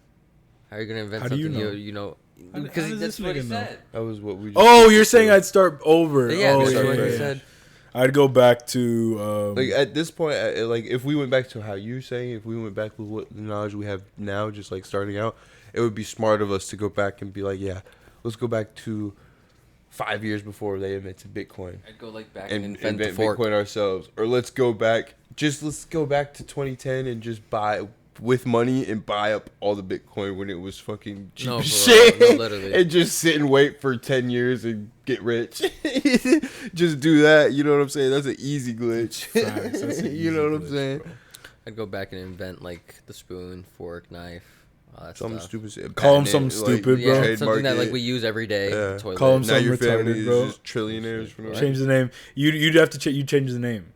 Speaker 2: How are you gonna invent
Speaker 3: How do
Speaker 2: something
Speaker 3: you know?
Speaker 2: you know?
Speaker 3: How
Speaker 2: Because
Speaker 3: does
Speaker 2: that's
Speaker 3: this
Speaker 2: what he
Speaker 3: nigga know?
Speaker 2: said.
Speaker 1: That was what we. Just
Speaker 3: Oh, you're saying I'd start over.
Speaker 2: Yeah,
Speaker 3: oh,
Speaker 2: that's
Speaker 3: yeah,
Speaker 2: what
Speaker 3: yeah,
Speaker 2: he
Speaker 3: yeah.
Speaker 2: said.
Speaker 3: I'd go back to
Speaker 1: Like at this point, like if we went back to how you're saying, if we went back with what the knowledge we have now, just like starting out, it would be smart of us to go back and be like, yeah, let's go back to 5 years before they invented Bitcoin
Speaker 2: I'd go like back
Speaker 1: and
Speaker 2: and invent the
Speaker 1: invent
Speaker 2: fork.
Speaker 1: Bitcoin ourselves, or let's go back to 2010 and just buy with money and buy up all the Bitcoin when it was fucking cheap
Speaker 2: No,
Speaker 1: as
Speaker 2: for real.
Speaker 1: shit,
Speaker 2: No, literally.
Speaker 1: and just sit and wait for 10 years and get rich. Just do that. You know what I'm saying? That's an easy glitch.
Speaker 3: Facts, that's an
Speaker 1: You know
Speaker 3: easy
Speaker 1: what I'm
Speaker 3: glitch,
Speaker 1: saying?
Speaker 3: bro.
Speaker 2: I'd go back and invent like the spoon, fork, knife, all that
Speaker 1: Something
Speaker 2: stuff.
Speaker 1: stupid. Shit.
Speaker 3: Call 'em
Speaker 1: Patent
Speaker 3: something
Speaker 1: it,
Speaker 3: stupid,
Speaker 2: Yeah,
Speaker 3: bro.
Speaker 2: something that like
Speaker 1: it.
Speaker 2: we use every day.
Speaker 1: Yeah.
Speaker 2: Toilet.
Speaker 3: Call 'em
Speaker 1: Now
Speaker 3: something
Speaker 1: your family
Speaker 3: retarded,
Speaker 1: is
Speaker 3: bro.
Speaker 1: just trillionaires. For no reason.
Speaker 3: Change the name. You'd have to you change the name.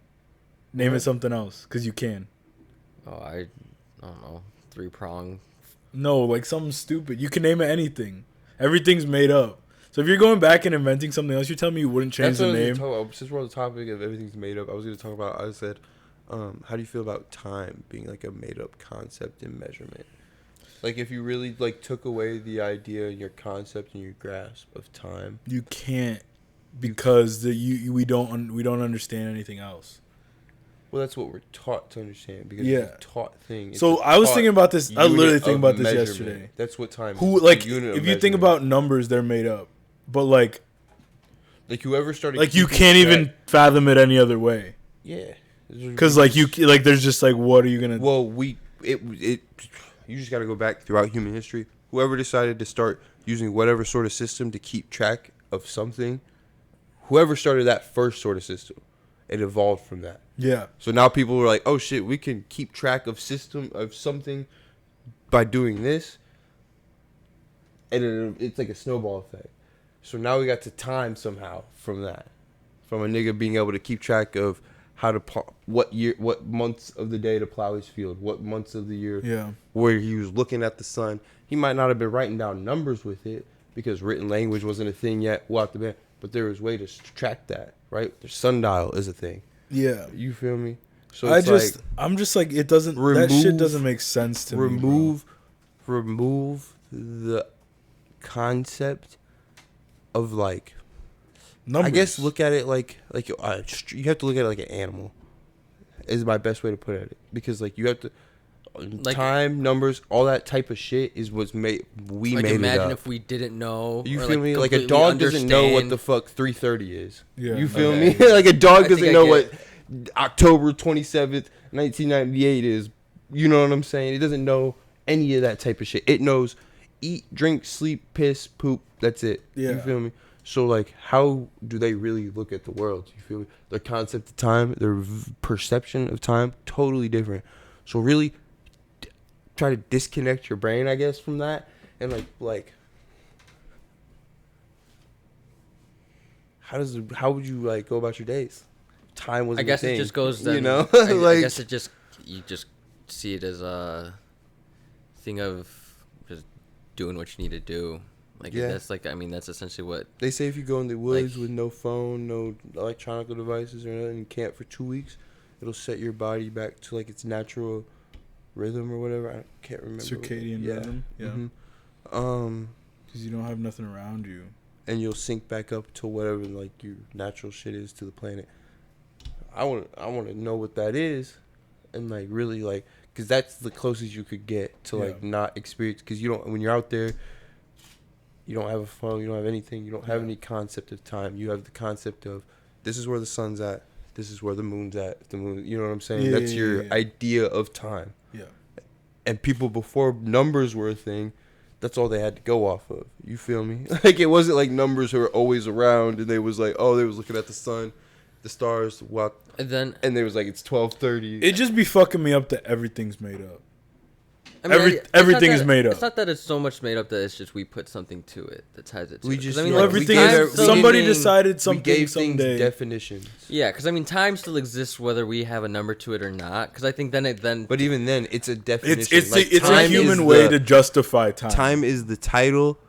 Speaker 3: Name it something else, because you can.
Speaker 2: Oh, I don't know. 3-prong.
Speaker 3: No, like something stupid. You can name it anything. Everything's made up. So if you're going back and inventing something else, you're telling me you wouldn't change
Speaker 1: That's what
Speaker 3: the
Speaker 1: I was
Speaker 3: name?
Speaker 1: gonna talk about. Since we're on the topic of everything's made up, I was going to talk about. I said, how do you feel about time being like a made up concept in measurement? Like if you really like took away the idea, your concept, and your grasp of time.
Speaker 3: You can't, because we don't understand anything else.
Speaker 1: Well, that's what we're taught to understand because
Speaker 3: Yeah.
Speaker 1: it's a taught thing. It's
Speaker 3: So
Speaker 1: a
Speaker 3: I was
Speaker 1: taught
Speaker 3: thinking about this. I literally
Speaker 1: unit
Speaker 3: think
Speaker 1: of
Speaker 3: about this
Speaker 1: measurement.
Speaker 3: yesterday.
Speaker 1: That's what time.
Speaker 3: Who
Speaker 1: is.
Speaker 3: like
Speaker 1: A unit
Speaker 3: if
Speaker 1: of
Speaker 3: you think
Speaker 1: measurement.
Speaker 3: about numbers, they're made up. But like
Speaker 1: whoever started
Speaker 3: you
Speaker 1: keeping
Speaker 3: can't
Speaker 1: track-
Speaker 3: even fathom it any other way.
Speaker 1: Yeah.
Speaker 3: Because like there's just like, what are you gonna?
Speaker 1: Well, you just got to go back throughout human history. Whoever decided to start using whatever sort of system to keep track of something, whoever started that first sort of system, it evolved from that.
Speaker 3: Yeah.
Speaker 1: So now people were like, "Oh shit, we can keep track of something by doing this," and it's like a snowball effect. So now we got to time somehow from that, from a nigga being able to keep track of how to what months of the day to plow his field, what months of the year,
Speaker 3: Yeah.
Speaker 1: where he was looking at the sun. He might not have been writing down numbers with it because written language wasn't a thing yet. But there was way to track that, right? The sundial is a thing.
Speaker 3: Yeah.
Speaker 1: You feel me? So
Speaker 3: I'm just like, it doesn't. That shit doesn't make sense to me.
Speaker 1: Remove the concept of like.
Speaker 3: Numbers.
Speaker 1: I guess look at it like you have to look at it like an animal. Is my best way to put it, because like you have to
Speaker 2: Like-
Speaker 1: time, numbers, all that type of shit is what's made. We
Speaker 2: Like
Speaker 1: made
Speaker 2: imagine
Speaker 1: it up.
Speaker 2: if we didn't know.
Speaker 1: You
Speaker 2: or,
Speaker 1: feel me? Like a
Speaker 2: completely
Speaker 1: dog doesn't know what
Speaker 2: understand.
Speaker 1: the fuck 3:30 is.
Speaker 3: Yeah.
Speaker 1: You feel
Speaker 2: Okay.
Speaker 1: me? Like a dog
Speaker 2: I think
Speaker 1: doesn't
Speaker 2: I
Speaker 1: know
Speaker 2: get
Speaker 1: what October 27th, 1998 is. You know what I'm saying? It doesn't know any of that type of shit. It knows eat, drink, sleep, piss, poop. That's it.
Speaker 3: Yeah.
Speaker 1: You feel me? So like, how do they really look at the world? You feel me? Their concept of time, their perception of time, totally different. So really, try to disconnect your brain, I guess, from that, and like, how would you like go about your days? Time was.
Speaker 2: I guess it just goes. Then,
Speaker 1: you know,
Speaker 2: I guess you just see it as a thing of just doing what you need to do. Like
Speaker 1: Yeah.
Speaker 2: that's like, I mean, that's essentially what.
Speaker 1: They say if you go in the woods
Speaker 2: Like-
Speaker 1: with no phone, no electronic devices or nothing, and camp for 2 weeks, it'll set your body back to like its natural rhythm or whatever. I can't remember.
Speaker 3: Circadian rhythm. Yeah.
Speaker 1: Mhm.
Speaker 3: Because you don't have nothing around you.
Speaker 1: And you'll sync back up to whatever like your natural shit is to the planet. I want to know what that is, and like really like, because that's the closest you could get to like
Speaker 3: Yeah.
Speaker 1: not experience. Because you don't, when you're out there, You don't have a phone. You don't have anything. You don't have any concept of time. You have the concept of this is where the sun's at. This is where the moon's at. The moon. You know what I'm saying?
Speaker 3: Yeah,
Speaker 1: That's your idea of time.
Speaker 3: Yeah.
Speaker 1: And people before numbers were a thing, that's all they had to go off of. You feel me? Like, it wasn't like numbers were always around and they was like, oh, they was looking at the sun, the stars, what,
Speaker 2: And
Speaker 1: they was like, it's 12:30.
Speaker 3: It just be fucking me up that everything's made up.
Speaker 2: I mean,
Speaker 3: Everything is made up.
Speaker 2: It's not that it's so much made up that it's just we put something to it that ties it to
Speaker 1: We
Speaker 2: it. 'Cause
Speaker 1: just,
Speaker 2: I mean,
Speaker 1: you know,
Speaker 2: like,
Speaker 3: Everything
Speaker 1: we
Speaker 3: is
Speaker 1: gave-
Speaker 2: still
Speaker 3: somebody
Speaker 2: meaning-
Speaker 3: decided
Speaker 1: we
Speaker 3: something
Speaker 1: gave things
Speaker 3: someday.
Speaker 1: definitions.
Speaker 2: Yeah, because I mean, time still exists whether we have a number to it or not. Because I think then.
Speaker 1: But even then, it's a definition.
Speaker 3: It's
Speaker 1: Like,
Speaker 3: a
Speaker 1: time
Speaker 3: human
Speaker 1: is
Speaker 3: way
Speaker 1: the-
Speaker 3: to justify time.
Speaker 1: Time is the title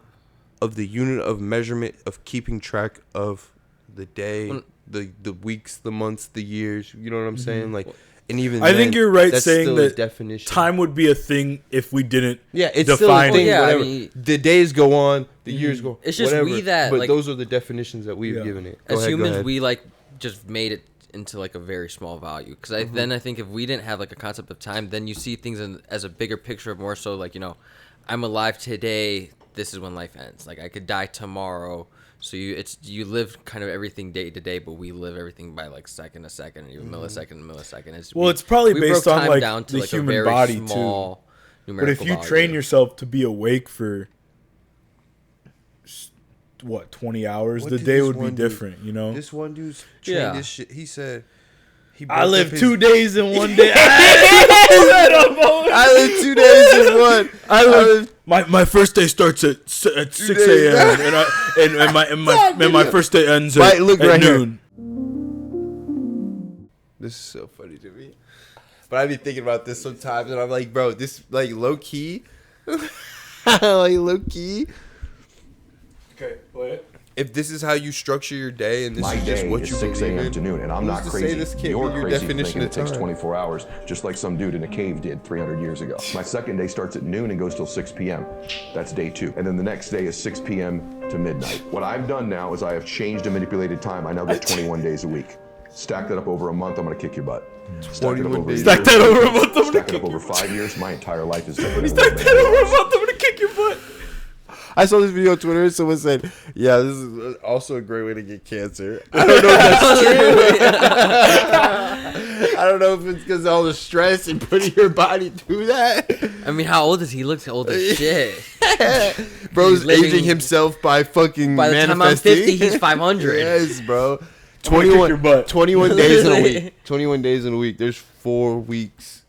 Speaker 1: of the unit of measurement of keeping track of the day,
Speaker 2: When-
Speaker 1: the weeks, the months, the years. You know what I'm saying? Like, and even
Speaker 3: I think
Speaker 1: then,
Speaker 3: you're right
Speaker 1: that's
Speaker 3: saying
Speaker 1: still a
Speaker 3: that
Speaker 1: definition.
Speaker 3: Time would be a thing if we didn't.
Speaker 1: Yeah, it's
Speaker 3: define
Speaker 1: still a
Speaker 3: it.
Speaker 1: thing.
Speaker 2: Well, yeah, I
Speaker 1: whatever.
Speaker 2: mean-
Speaker 1: The days go on, the years go.
Speaker 2: It's just
Speaker 1: whatever.
Speaker 2: we that,
Speaker 1: But
Speaker 2: like-
Speaker 1: those are the definitions that we've
Speaker 3: Yeah.
Speaker 1: given it.
Speaker 2: As
Speaker 1: Go
Speaker 2: humans,
Speaker 1: ahead.
Speaker 2: we like just made it into like a very small value. Because then I think if we didn't have like a concept of time, then you see things as a bigger picture of more so like, you know, I'm alive today. This is when life ends. Like I could die tomorrow. So you live kind of everything day to day, but we live everything by like second to second, and even millisecond to millisecond.
Speaker 3: It's probably
Speaker 2: we
Speaker 3: based
Speaker 2: broke
Speaker 3: on
Speaker 2: time
Speaker 3: like
Speaker 2: down to,
Speaker 3: the
Speaker 2: like, a
Speaker 3: human
Speaker 2: very
Speaker 3: body too.
Speaker 2: small
Speaker 3: But if
Speaker 2: numerical
Speaker 3: you
Speaker 2: value.
Speaker 3: train yourself to be awake for 20 hours,
Speaker 1: What
Speaker 3: the
Speaker 1: did
Speaker 3: day
Speaker 1: this
Speaker 3: would be
Speaker 1: one dude-
Speaker 3: different, you know?
Speaker 1: This one dude's trained
Speaker 2: Yeah.
Speaker 1: this shit. He said, he
Speaker 3: I
Speaker 1: built
Speaker 3: live
Speaker 1: up his-
Speaker 3: 2 days in one day.
Speaker 1: I live 2 days in one.
Speaker 3: I live. My first day starts at 6 a.m. and my first day ends at,
Speaker 1: Right, look
Speaker 3: at
Speaker 1: right here.
Speaker 3: noon.
Speaker 1: This is so funny to me. But I be thinking about this sometimes, and I'm like, bro, this like low key, like low key.
Speaker 3: Okay, play it.
Speaker 1: If this is how you structure your day, and this
Speaker 4: My
Speaker 1: is just
Speaker 4: day
Speaker 1: what
Speaker 4: is
Speaker 1: you
Speaker 4: 6
Speaker 1: believe
Speaker 4: a.m.
Speaker 1: in,
Speaker 4: to noon, and I'm
Speaker 1: who's
Speaker 4: not
Speaker 1: to
Speaker 4: crazy.
Speaker 1: say this can't
Speaker 4: You're
Speaker 1: be your
Speaker 4: crazy for
Speaker 1: definition
Speaker 4: thinking
Speaker 1: of
Speaker 4: it takes
Speaker 1: time?
Speaker 4: 24 hours, just like some dude in a cave did 300 years ago. My second day starts at noon and goes till 6 p.m. That's day 2. And then the next day is 6 p.m. to midnight. What I've done now is I have changed and manipulated time. I now get 21 days a week. Stack that up over a month, I'm gonna kick your butt. Stack it up
Speaker 1: 21
Speaker 4: over a
Speaker 1: days.
Speaker 4: year.
Speaker 3: Stack that over a month, I'm gonna
Speaker 4: Stack it
Speaker 3: kick
Speaker 4: up over 5 years. My entire life is
Speaker 3: Stack that over a month, I'm gonna kick your butt.
Speaker 1: I saw this video on Twitter, and someone said, "Yeah, this is also a great way to get cancer." I don't know if that's true. I don't know if it's because of all the stress and putting your body through that.
Speaker 2: I mean, how old is he? He looks old as shit.
Speaker 1: Bro's
Speaker 2: He's living-
Speaker 1: aging himself by fucking
Speaker 2: By the time I'm
Speaker 1: manifesting.
Speaker 2: 50, he's 500.
Speaker 1: Yes, bro.
Speaker 3: gonna kick your butt.
Speaker 1: 21 days in a week. 21 days in a week. There's 4 weeks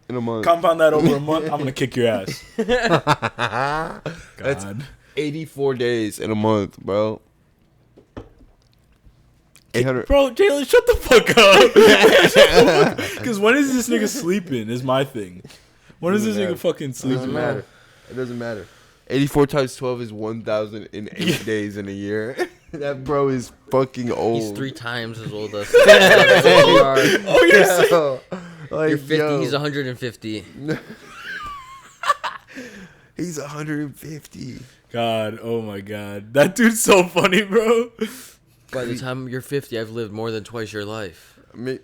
Speaker 1: in a month.
Speaker 3: Compound that over a month, I'm gonna kick your ass.
Speaker 1: That's
Speaker 3: God.
Speaker 1: 84 days in a month, bro. 800.
Speaker 3: Bro, Jaylon, shut the fuck up. Because when is this nigga sleeping? Is my thing. When is this
Speaker 1: Doesn't
Speaker 3: nigga
Speaker 1: matter.
Speaker 3: fucking
Speaker 1: It doesn't
Speaker 3: sleeping?
Speaker 1: matter. It doesn't matter. 84 times 12 is 1,008 days in a year. That bro is fucking old.
Speaker 2: He's 3 times as old as you are.
Speaker 3: Oh, you're sick.
Speaker 1: Like,
Speaker 2: You're 50.
Speaker 1: yo,
Speaker 2: He's 150.
Speaker 1: he's 150.
Speaker 3: God, oh my God. That dude's so funny, bro.
Speaker 2: By the time you're 50, I've lived more than twice your life.
Speaker 1: I mean,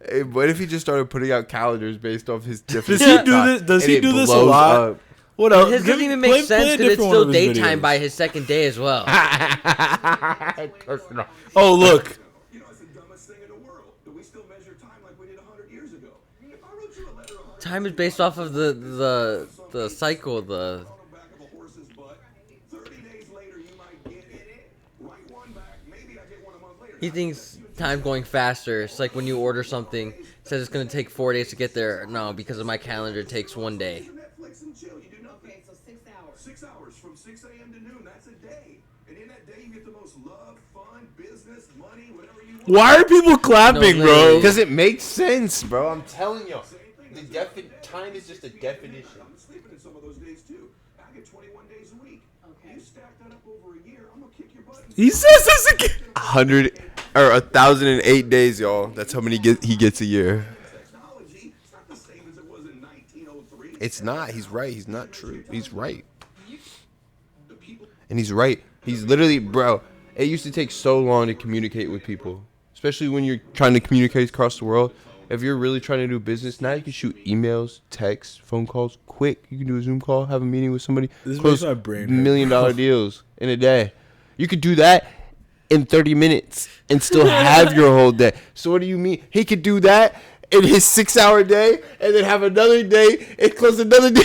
Speaker 1: hey, what if he just started putting out calendars based off his different?
Speaker 3: Does he do this? Does he do this a lot? What else?
Speaker 2: His doesn't even make sense because it's still daytime by his second day as well.
Speaker 3: Oh, look.
Speaker 4: You know, it's the dumbest thing in the world. Do we still measure time like we did 100 years ago? If I wrote you a letter 100
Speaker 2: Time is based off of the cycle, the
Speaker 4: on the back of a horse's butt, 30 days later you might get it. Write one back. Maybe I get one a month later.
Speaker 2: he thinks time going faster. It's like when you order something, it says it's gonna take 4 days to get there. No, because of my calendar, it takes 1 day.
Speaker 4: Netflix and chill. You do nothing.
Speaker 5: Okay, so 6 hours.
Speaker 4: 6 hours from 6 a.m. to noon. That's a day. And in that day, you get the most love, fun, business, money, whatever you want.
Speaker 3: Why are people clapping,
Speaker 2: No,
Speaker 3: bro?
Speaker 2: literally.
Speaker 1: Because it makes sense, bro. I'm telling you. Time is just a definition.
Speaker 4: I'm sleeping in some of those days too. I get 21 days a week.
Speaker 5: Okay.
Speaker 4: You stack that up over a year, I'm gonna kick your butt.
Speaker 3: He says this again.
Speaker 1: 100 or 1,008 days, y'all. That's how many he gets a year.
Speaker 4: Technology, it's not the same as it was in 1903.
Speaker 1: It's not. He's right. He's not true. He's right.
Speaker 4: The people
Speaker 1: And he's right. He's literally, bro. It used to take so long to communicate with people, especially when you're trying to communicate across the world. If you're really trying to do business, now you can shoot emails, texts, phone calls, quick. You can do a Zoom call, have a meeting with somebody,
Speaker 3: This
Speaker 1: close
Speaker 3: makes my brain hurt.
Speaker 1: $1 million deals in a day. You could do that in 30 minutes and still have your whole day. So what do you mean? He could do that in his 6-hour day and then have another day and close another day.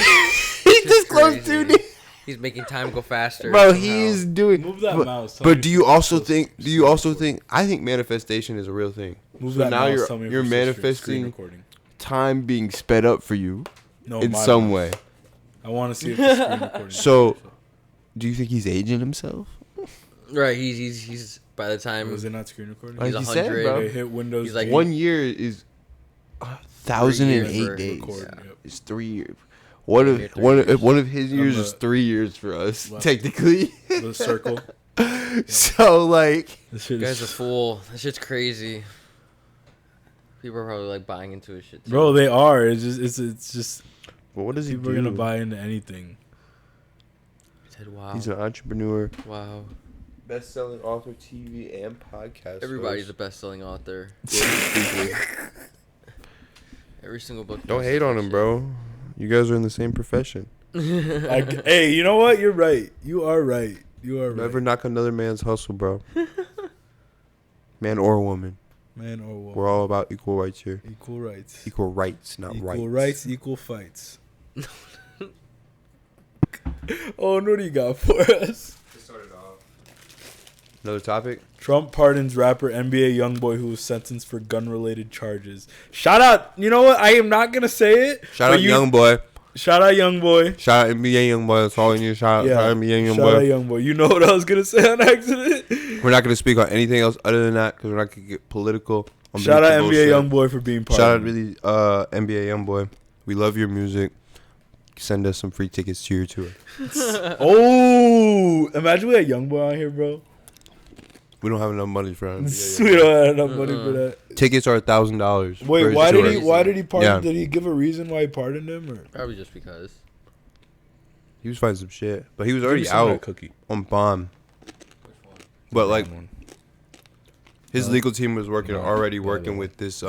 Speaker 1: He just closed 2 days.
Speaker 2: He's making time go faster.
Speaker 1: Bro,
Speaker 2: somehow.
Speaker 1: he is doing.
Speaker 3: Move that mouse. Tell
Speaker 1: But
Speaker 3: me
Speaker 1: do
Speaker 3: if
Speaker 1: you
Speaker 3: it's
Speaker 1: also
Speaker 3: still-
Speaker 1: think? Do you also think? I think manifestation is a real thing.
Speaker 3: Move
Speaker 1: So
Speaker 3: that
Speaker 1: now
Speaker 3: mouse, tell me if
Speaker 1: you're
Speaker 3: it's still screen
Speaker 1: manifesting
Speaker 3: recording.
Speaker 1: time being sped up for you
Speaker 3: No,
Speaker 1: in
Speaker 3: my
Speaker 1: some
Speaker 3: mouse.
Speaker 1: way.
Speaker 3: I want to see if the screen recording.
Speaker 1: So, do you think he's aging himself?
Speaker 2: Right, he's by the time
Speaker 3: Was it not screen recording?
Speaker 1: Like
Speaker 2: he's
Speaker 1: you said,
Speaker 2: 100.
Speaker 1: bro.
Speaker 3: They hit Windows.
Speaker 2: He's like
Speaker 1: 1 year is 1,008
Speaker 2: for
Speaker 1: days.
Speaker 3: recording, yep.
Speaker 1: It's 3 years. One
Speaker 2: Yeah,
Speaker 1: of
Speaker 2: 3
Speaker 1: one
Speaker 2: years.
Speaker 1: of, one of his years
Speaker 3: the
Speaker 1: is 3 years for us,
Speaker 3: left.
Speaker 1: technically.
Speaker 3: the circle.
Speaker 1: So like,
Speaker 3: This shit
Speaker 2: You guys are
Speaker 3: is,
Speaker 2: fool. That shit's crazy. People are probably like buying into his shit. Too.
Speaker 3: bro. They are. It's just
Speaker 1: well, what does he
Speaker 3: people
Speaker 1: do?
Speaker 3: are gonna buy into anything.
Speaker 2: I said, wow.
Speaker 1: He's an entrepreneur,
Speaker 2: Wow.
Speaker 1: best-selling author, TV and podcast.
Speaker 2: Everybody's a best-selling author. Every single book.
Speaker 1: Don't
Speaker 2: does
Speaker 1: hate on
Speaker 2: that
Speaker 1: him,
Speaker 2: shit.
Speaker 1: bro. You guys are in the same profession.
Speaker 3: Hey, you know what? You're right. You are right. You are right.
Speaker 1: Never knock another man's hustle, bro. Man or woman.
Speaker 3: Man or woman.
Speaker 1: We're all about equal rights here.
Speaker 3: Equal rights.
Speaker 1: Equal rights, not rights.
Speaker 3: Equal rights, equal fights. Oh, what do you got for us?
Speaker 1: Another topic?
Speaker 3: Trump pardons rapper NBA YoungBoy who was sentenced for gun-related charges. Shout out. You know what? I am not gonna say it.
Speaker 1: Shout
Speaker 3: but
Speaker 1: out Young Boy.
Speaker 3: Shout out YoungBoy.
Speaker 1: Shout out NBA Young Boy. That's all we need. Shout out NBA Young
Speaker 3: shout out
Speaker 1: Boy.
Speaker 3: YoungBoy. You know what I was gonna say on accident?
Speaker 1: We're not going to speak on anything else other than that because we're not going to get political. on
Speaker 3: Shout out
Speaker 1: bullshit.
Speaker 3: NBA YoungBoy for being pardoned.
Speaker 1: Shout out really NBA Young Boy. We love your music. Send us some free tickets to your tour.
Speaker 3: Oh, imagine we had YoungBoy on here, bro.
Speaker 1: We don't have enough money for
Speaker 3: We
Speaker 1: NBA.
Speaker 3: don't have enough money for that.
Speaker 1: Tickets are $1,000. for
Speaker 3: Wait,
Speaker 1: his
Speaker 3: why
Speaker 1: tour.
Speaker 3: did he pardon?
Speaker 1: Yeah.
Speaker 3: Did he give a reason why he pardoned him? Or
Speaker 2: Probably just because.
Speaker 1: He was finding some shit, but he was
Speaker 3: Give me
Speaker 1: already
Speaker 3: some of that
Speaker 1: out
Speaker 3: cookie.
Speaker 1: on bond. But like
Speaker 3: Brown one.
Speaker 1: his legal team was working
Speaker 3: No,
Speaker 1: already
Speaker 3: no,
Speaker 1: working
Speaker 3: no.
Speaker 1: with this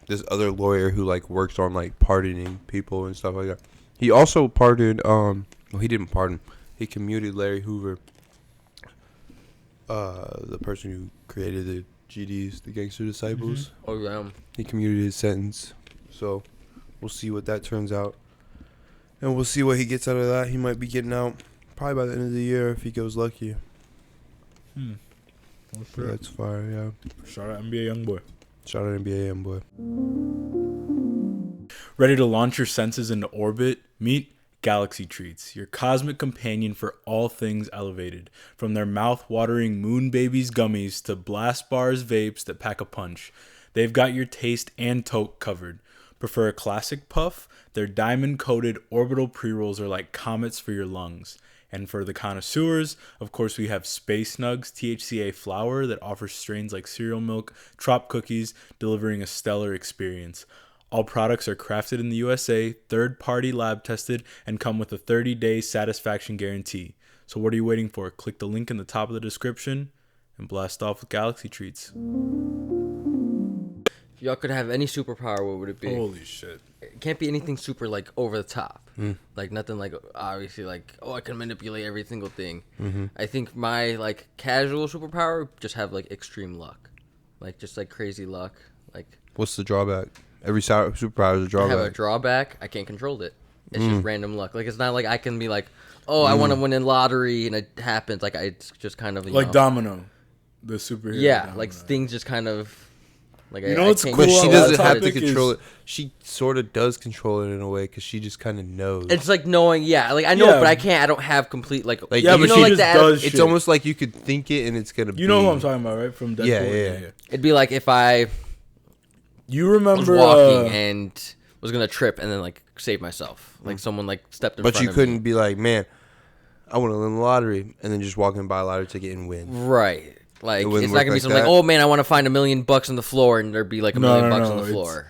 Speaker 1: this other lawyer who like works on like pardoning people and stuff like that. He also pardoned well he didn't pardon. He commuted Larry Hoover, the person who created the GDs, the Gangster Disciples.
Speaker 2: Oh yeah.
Speaker 1: He commuted his sentence. So we'll see what that turns out. And we'll see what he gets out of that. He might be getting out probably by the end of the year if he goes lucky.
Speaker 3: Well,
Speaker 1: So
Speaker 3: sure.
Speaker 1: that's fire, yeah.
Speaker 3: Shout out NBA YoungBoy.
Speaker 1: Shout out NBA Young Boy.
Speaker 3: Ready to launch your senses into orbit? Meet Galaxy Treats, your cosmic companion for all things elevated. From their mouth-watering Moon Babies gummies to blast bars vapes that pack a punch, they've got your taste and toke covered. Prefer a classic puff? Their diamond-coated orbital pre-rolls are like comets for your lungs. And for the connoisseurs, of course, we have Space Nugs THCA flower that offers strains like cereal milk, trop cookies, delivering a stellar experience. All products are crafted in the USA, third-party lab tested, and come with a 30-day satisfaction guarantee. So what are you waiting for? Click the link in the top of the description and blast off with Galaxy Treats.
Speaker 2: If y'all could have any superpower, what would it be?
Speaker 3: Holy shit.
Speaker 2: It can't be anything super like over the top. Like nothing like obviously like I can manipulate every single thing. I think my like casual superpower would just have like extreme luck, like just like crazy luck. Like
Speaker 1: What's the drawback? Every superpower is a
Speaker 2: I
Speaker 1: drawback.
Speaker 2: have a drawback. I can't control it. It's just random luck. Like it's not like I can be like, oh, I want to win in lottery and it happens. Like it's just kind of you
Speaker 3: Like
Speaker 2: know.
Speaker 3: Domino, the superhero.
Speaker 2: Yeah,
Speaker 3: Domino.
Speaker 2: like things just kind of like
Speaker 3: You know
Speaker 2: I
Speaker 3: what's
Speaker 2: can't
Speaker 3: cool
Speaker 1: But she
Speaker 3: on
Speaker 1: doesn't
Speaker 3: that
Speaker 1: have to
Speaker 3: topic
Speaker 1: control
Speaker 3: is-
Speaker 1: it. She sort of does control it in a way because she just kind of knows.
Speaker 2: It's like knowing, yeah, like I know,
Speaker 3: Yeah.
Speaker 2: but I can't. I don't have complete like
Speaker 3: Yeah,
Speaker 2: you
Speaker 3: but
Speaker 2: know,
Speaker 3: she
Speaker 2: like
Speaker 3: just
Speaker 2: the
Speaker 3: does
Speaker 1: it's
Speaker 3: shit.
Speaker 1: almost like you could think it and it's gonna be.
Speaker 3: You know who I'm talking about, right? From Deadpool.
Speaker 1: Yeah.
Speaker 2: It'd be like if I
Speaker 3: You
Speaker 2: was
Speaker 3: remember
Speaker 2: walking and was gonna trip and then like save myself, like someone like stepped in
Speaker 1: But
Speaker 2: front
Speaker 1: you
Speaker 2: of
Speaker 1: couldn't
Speaker 2: me.
Speaker 1: be like, man, I want to win the lottery, and then just walk and buy a lottery ticket and win.
Speaker 2: Right. Like
Speaker 1: It
Speaker 2: it's
Speaker 1: wouldn't
Speaker 2: not
Speaker 1: work
Speaker 2: gonna be
Speaker 1: like
Speaker 2: something like,
Speaker 1: that.
Speaker 2: oh man, I want to find $1 million on the floor, and there'd be like $1 million on the
Speaker 3: it's-
Speaker 2: floor.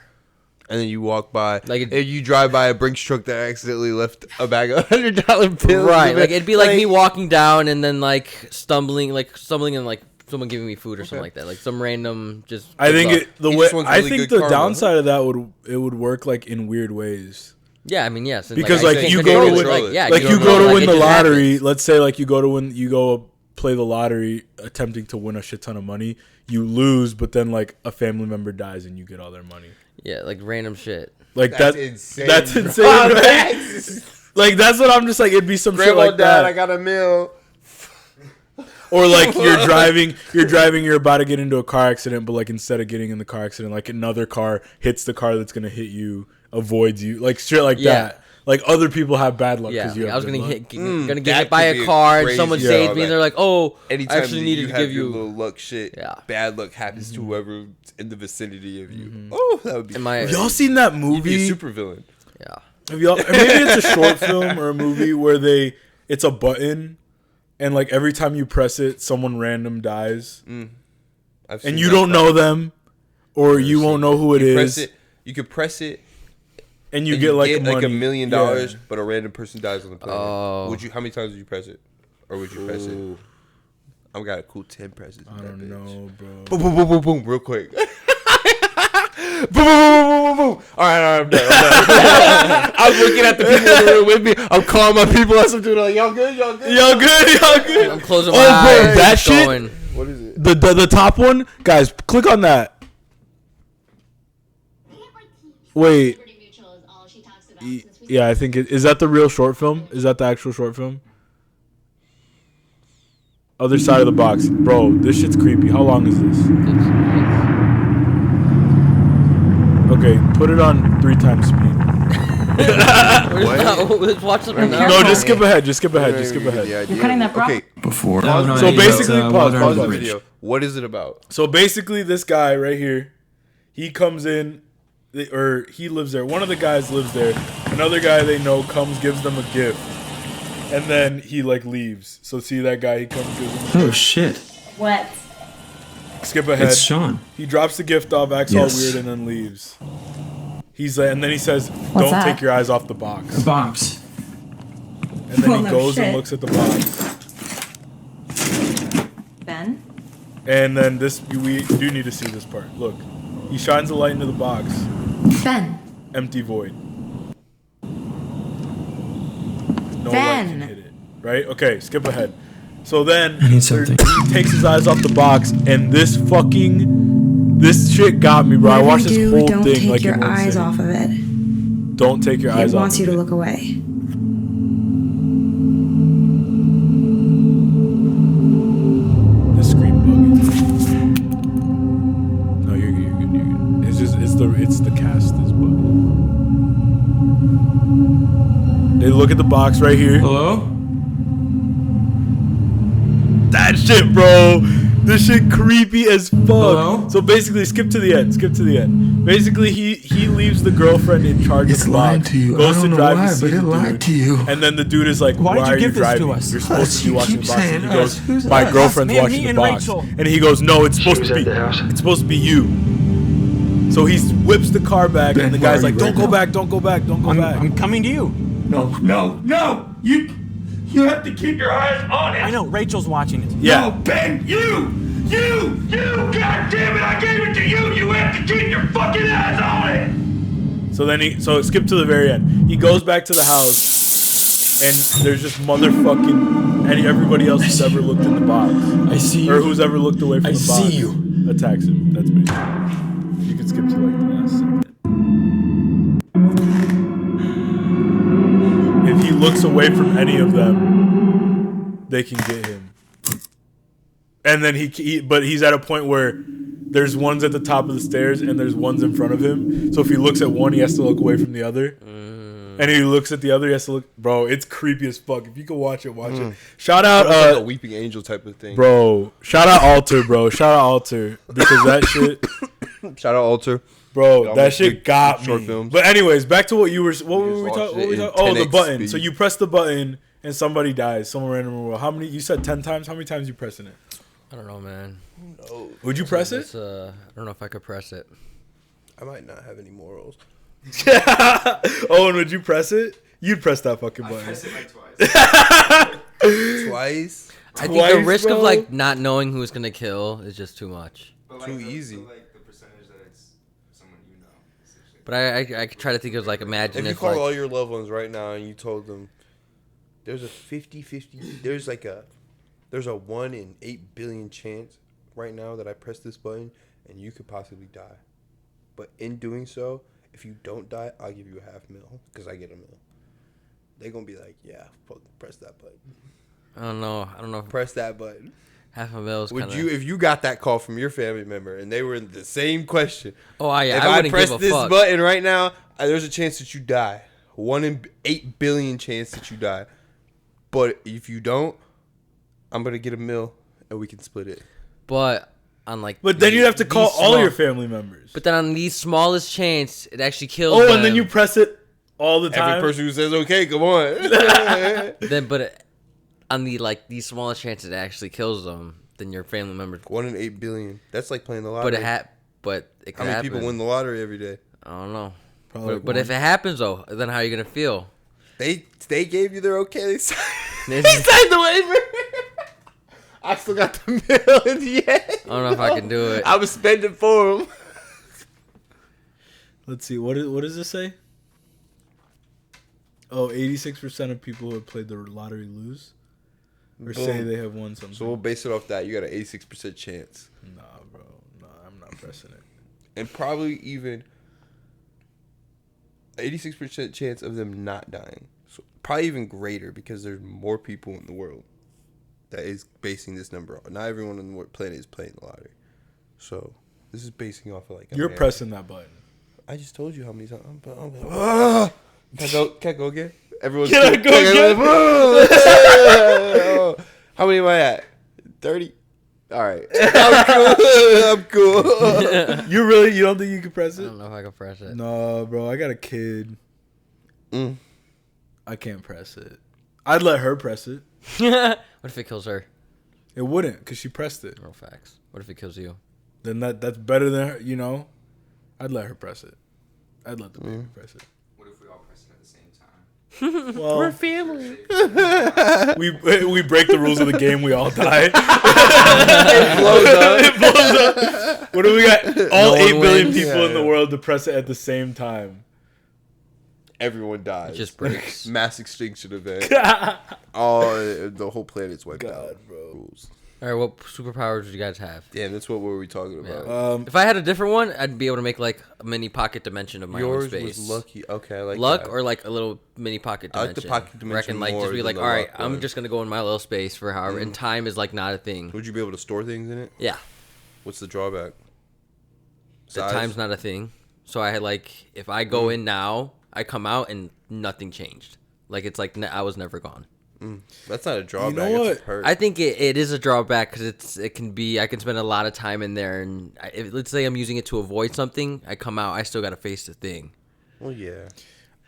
Speaker 1: And then you walk by,
Speaker 2: Like
Speaker 1: and you drive by a Brinks truck that accidentally left a bag of $100 bills.
Speaker 2: Right.
Speaker 1: in it.
Speaker 2: Like it'd be like me walking down and then like stumbling and like someone giving me food or something like that, like some random just.
Speaker 3: I think
Speaker 2: luck.
Speaker 3: I think the downside of that would work like in weird ways.
Speaker 2: Yeah, I mean, yes.
Speaker 3: Because
Speaker 2: like
Speaker 3: you go to win the lottery.
Speaker 2: Happens.
Speaker 3: Let's say like you go play the lottery, attempting to win a shit ton of money. You lose, but then like a family member dies and you get all their money.
Speaker 2: Yeah, like random shit.
Speaker 3: Like
Speaker 1: that's insane.
Speaker 3: That's insane, right? Like that's what I'm just like. It'd be some shit like that.
Speaker 1: I got a meal.
Speaker 3: Or like you're driving, you're about to get into a car accident, but like instead of getting in the car accident, like another car hits the car that's gonna hit you, avoids you, like shit like that. Like other people have bad luck because you have
Speaker 2: I was
Speaker 3: good
Speaker 2: gonna get
Speaker 3: luck.
Speaker 2: hit by a car and someone saves me and they're like, oh,
Speaker 1: anytime
Speaker 2: I actually needed to give you
Speaker 1: a little luck shit, bad luck happens to whoever's in the vicinity of you. Oh, that would be
Speaker 3: have y'all seen that movie?
Speaker 1: You'd be a super villain.
Speaker 2: Yeah.
Speaker 3: Have y'all, maybe it's a short film or a movie where it's a button and like every time you press it, someone random dies. And you don't know them or you won't know who it is.
Speaker 1: You could press it.
Speaker 3: And you get like
Speaker 1: $1 million, but a random person dies on the plane. Oh. How many times would you press it? Or would you press it? I've got a cool 10 presses.
Speaker 3: I don't know, bro.
Speaker 1: Boom, boom, boom, boom, boom, real quick. Boom, boom, boom, boom, boom, boom. All right, I'm done. I was looking at the people that were with me. I'm calling my people as I'm doing like, y'all good? Y'all good?
Speaker 2: I'm closing my eyes.
Speaker 3: Bro, that shit.
Speaker 1: What is it?
Speaker 3: The top one, guys, click on that. Wait. Yeah, I think is that the real short film? Is that the actual short film? Other side of the box, bro. This shit's creepy. How long is this? Okay, put it on 3 times speed.
Speaker 2: Let's watch something else.
Speaker 3: No, just skip ahead.
Speaker 5: You're cutting that prop?
Speaker 3: Okay.
Speaker 6: Before.
Speaker 3: So basically, pause
Speaker 1: the video. What is it about?
Speaker 3: So basically, this guy right here, he comes in. Or he lives there. One of the guys lives there. Another guy they know comes, gives them a gift, and then he like leaves. So see that guy? He comes, gives them a gift.
Speaker 6: Oh shit!
Speaker 5: What?
Speaker 6: Skip ahead. It's Sean.
Speaker 3: He drops the gift off, acts all weird, and then leaves. He's like, and then he says, "Don't take your eyes off the box."
Speaker 6: The box.
Speaker 3: And then he goes and looks at the box.
Speaker 5: Ben.
Speaker 3: And then we do need to see this part. Look, he shines a light into the box.
Speaker 5: Ben.
Speaker 3: Empty void. No
Speaker 5: Ben.
Speaker 3: light can hit it. Right? Okay, skip ahead. So then
Speaker 6: he
Speaker 3: takes his eyes off the box, and this shit got me, bro. I watched this whole
Speaker 7: don't
Speaker 3: thing
Speaker 7: take
Speaker 3: like
Speaker 7: your eyes off of it.
Speaker 3: Don't take your eyes off.
Speaker 7: It wants you to look away.
Speaker 3: The screen bugging. No, you're good. It's the cast is bugging. They look at the box right here.
Speaker 6: Hello?
Speaker 3: That shit, bro. This shit creepy as fuck.
Speaker 6: Hello?
Speaker 3: So basically, skip to the end. Basically, he leaves the girlfriend in charge of the box.
Speaker 6: To you.
Speaker 3: Goes
Speaker 6: I don't
Speaker 3: to
Speaker 6: know
Speaker 3: drive
Speaker 6: why,
Speaker 3: to see
Speaker 6: but it
Speaker 3: the
Speaker 6: lied
Speaker 3: dude.
Speaker 6: to you.
Speaker 3: And then the dude is like,
Speaker 6: Why did you
Speaker 3: are
Speaker 6: give this
Speaker 3: driving?
Speaker 6: to us?
Speaker 3: You're supposed to be
Speaker 6: You
Speaker 3: watching
Speaker 6: keep
Speaker 3: the box. And
Speaker 6: saying
Speaker 3: he goes,
Speaker 6: us. Who's
Speaker 3: my
Speaker 6: us?
Speaker 3: girlfriend's
Speaker 6: Me,
Speaker 3: watching
Speaker 6: me,
Speaker 3: the
Speaker 6: and
Speaker 3: box.
Speaker 6: Rachel.
Speaker 3: And he goes, no, it's supposed to be. It's supposed to be you. So he whips the car back, and the guy's like, don't go back.
Speaker 8: I'm coming to you.
Speaker 9: No. You have to keep your eyes on it.
Speaker 8: I know, Rachel's watching it.
Speaker 3: Yeah.
Speaker 9: No, Ben, you! God damn it, I gave it to you! You have to keep your fucking eyes on it!
Speaker 3: So skip to the very end. He goes back to the house, and there's just motherfucking everybody else who's ever looked in the box.
Speaker 6: I see you.
Speaker 3: Or who's ever looked away from the box.
Speaker 6: I see you.
Speaker 3: Attacks him. That's basically. You can skip to like the last second. If he looks away from any of them, they can get him. And then but he's at a point where there's ones at the top of the stairs and there's ones in front of him. So if he looks at one, he has to look away from the other. And if he looks at the other, he has to look. Bro, it's creepy as fuck. If you can watch it, watch it. Shout out
Speaker 1: like a weeping angel type of thing.
Speaker 3: Bro, shout out Alter, bro. Shout out Alter. Because that shit.
Speaker 1: Shout out Alter.
Speaker 3: Bro, that shit got
Speaker 1: short
Speaker 3: me.
Speaker 1: films.
Speaker 3: But anyways, back to what were we talking? Oh, the
Speaker 1: 10x
Speaker 3: button.
Speaker 1: speed.
Speaker 3: So you press the button and somebody dies. Someone random. How many? You said 10 times. How many times you pressing it?
Speaker 2: I don't know, man.
Speaker 3: Would you press it?
Speaker 2: I don't know if I could press it.
Speaker 1: I might not have any morals.
Speaker 3: Owen, would you press it? You'd press that fucking button.
Speaker 10: I press it like twice.
Speaker 1: Twice?
Speaker 2: I think the risk
Speaker 3: bro?
Speaker 2: of like not knowing who's gonna kill is just too much.
Speaker 1: But too easy.
Speaker 10: Like the percentage that it's someone you know.
Speaker 2: But I try to think of like imagine
Speaker 1: If you
Speaker 2: if
Speaker 1: call
Speaker 2: like,
Speaker 1: all your loved ones right now and you told them there's a 50-50, there's a 1 in 8 billion chance right now that I press this button and you could possibly die. But in doing so, if you don't die, I'll give you $500,000 because I get $1 million. They're gonna be like, yeah, press that button.
Speaker 2: I don't know.
Speaker 1: Press that button.
Speaker 2: $500,000.
Speaker 1: Would you, if you got that call from your family member and they were in the same question?
Speaker 2: Oh, yeah.
Speaker 1: If
Speaker 2: I
Speaker 1: I
Speaker 2: wouldn't
Speaker 1: press
Speaker 2: give a
Speaker 1: this
Speaker 2: fuck.
Speaker 1: button right now, there's a chance that you die. 1 in 8 billion chance that you die. But if you don't, I'm gonna get $1 million and we can split it.
Speaker 2: But on like.
Speaker 3: But then you'd have to call all your family members.
Speaker 2: But then on the smallest chance, it actually kills.
Speaker 3: Oh,
Speaker 2: them.
Speaker 3: and then you press it all the time.
Speaker 1: Every person who says okay, come on.
Speaker 2: On the smallest chance it actually kills them, then your family member.
Speaker 1: 1 in 8 billion. That's like playing the lottery.
Speaker 2: But it
Speaker 1: How
Speaker 2: could
Speaker 1: many
Speaker 2: happen.
Speaker 1: people win the lottery every day?
Speaker 2: I don't know.
Speaker 3: Probably
Speaker 2: But if it happens though, then how are you gonna feel?
Speaker 1: They gave you their okay. They signed the waiver. I still got the $1 million.
Speaker 2: I don't know if I can do it.
Speaker 1: I was spending for them.
Speaker 3: Let's see. What does this say? Oh, 86% of people who have played the lottery lose. Or say they have won something.
Speaker 1: So we'll base it off that. You got an 86% chance.
Speaker 3: Nah, bro. Nah, I'm not pressing it.
Speaker 1: And probably even 86% chance of them not dying. So probably even greater because there's more people in the world that is basing this number on. Not everyone on the planet is playing the lottery. So this is basing off of like...
Speaker 3: You're pressing that button.
Speaker 1: I just told you how many times. Can I go again? Everyone's
Speaker 3: Can I go again?
Speaker 1: How many am I at? 30? All right. I'm cool.
Speaker 3: You don't think you can press
Speaker 2: I
Speaker 3: it?
Speaker 2: don't know if I can press it.
Speaker 3: No, bro. I got a kid. I can't press it. I'd let her press it.
Speaker 2: What if it kills her?
Speaker 3: It wouldn't, because she pressed it.
Speaker 2: No facts. What if it kills you?
Speaker 3: Then that's better than her, I'd let her press it. I'd let the baby press it.
Speaker 10: What if we all press it at the same time?
Speaker 3: Well,
Speaker 2: We're family.
Speaker 3: we break the rules of the game. We all die.
Speaker 1: It blows up.
Speaker 3: What do we got? All 8 billion
Speaker 2: wins.
Speaker 3: people in the world to press it at the same time.
Speaker 1: Everyone dies.
Speaker 2: It just breaks.
Speaker 1: Mass extinction event. The whole planet's wiped out.
Speaker 3: Bro.
Speaker 1: Rules.
Speaker 2: All right, what superpowers do you guys have?
Speaker 1: Damn, that's what were we talking about?
Speaker 2: Yeah. If I had a different one, I'd be able to make like a mini pocket dimension of my own
Speaker 1: Yours
Speaker 2: space.
Speaker 1: was lucky. Okay, I like
Speaker 2: luck
Speaker 1: that.
Speaker 2: or like a little mini pocket
Speaker 1: I
Speaker 2: dimension.
Speaker 1: like the pocket dimension
Speaker 2: Reckon like
Speaker 1: more
Speaker 2: just be
Speaker 1: than
Speaker 2: like,
Speaker 1: the
Speaker 2: all right,
Speaker 1: luck
Speaker 2: I'm
Speaker 1: one.
Speaker 2: just gonna go in my little space for however, and time is like not a thing.
Speaker 1: Would you be able to store things in it?
Speaker 2: Yeah,
Speaker 1: What's the drawback?
Speaker 2: the
Speaker 1: Size?
Speaker 2: time's not a thing. So I had like, if I go in now, I come out and nothing changed. Like it's like I was never gone.
Speaker 1: That's not a drawback.
Speaker 3: You know
Speaker 1: It's a
Speaker 3: what?
Speaker 1: perk.
Speaker 2: I think it is a drawback because I can spend a lot of time in there, and let's say I'm using it to avoid something, I come out, I still gotta face the thing.
Speaker 1: Well, yeah.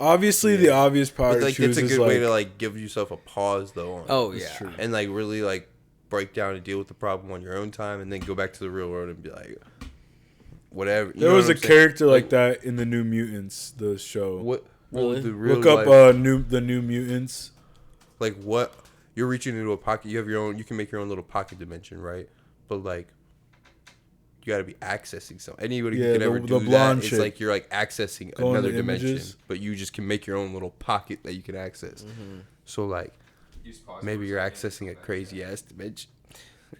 Speaker 3: Obviously, the obvious power
Speaker 1: But
Speaker 3: to
Speaker 1: like,
Speaker 3: choose
Speaker 1: that's a
Speaker 3: is
Speaker 1: good way to like give yourself a pause though. On
Speaker 2: Oh
Speaker 1: it.
Speaker 2: yeah,
Speaker 3: true.
Speaker 1: And like really like break down and deal with the problem on your own time, and then go back to the real world and be like, whatever. You
Speaker 3: There
Speaker 1: know
Speaker 3: was
Speaker 1: what
Speaker 3: a
Speaker 1: I'm saying?
Speaker 3: character like that in the New Mutants, the show.
Speaker 1: What?
Speaker 2: Really?
Speaker 1: The real
Speaker 3: Look up
Speaker 1: life-
Speaker 3: the New Mutants.
Speaker 1: like what you're reaching into a pocket. You have your own. You can make your own little pocket dimension, right? But like, you got to be accessing something. Anybody
Speaker 3: Yeah,
Speaker 1: can
Speaker 3: the-
Speaker 1: ever
Speaker 3: the
Speaker 1: do
Speaker 3: blonde
Speaker 1: that. It's
Speaker 3: chick.
Speaker 1: like you're like accessing
Speaker 3: Go in
Speaker 1: another
Speaker 3: the
Speaker 1: dimension,
Speaker 3: images.
Speaker 1: but you just can make your own little pocket that you can access. So like, maybe you're accessing a crazy ass dimension.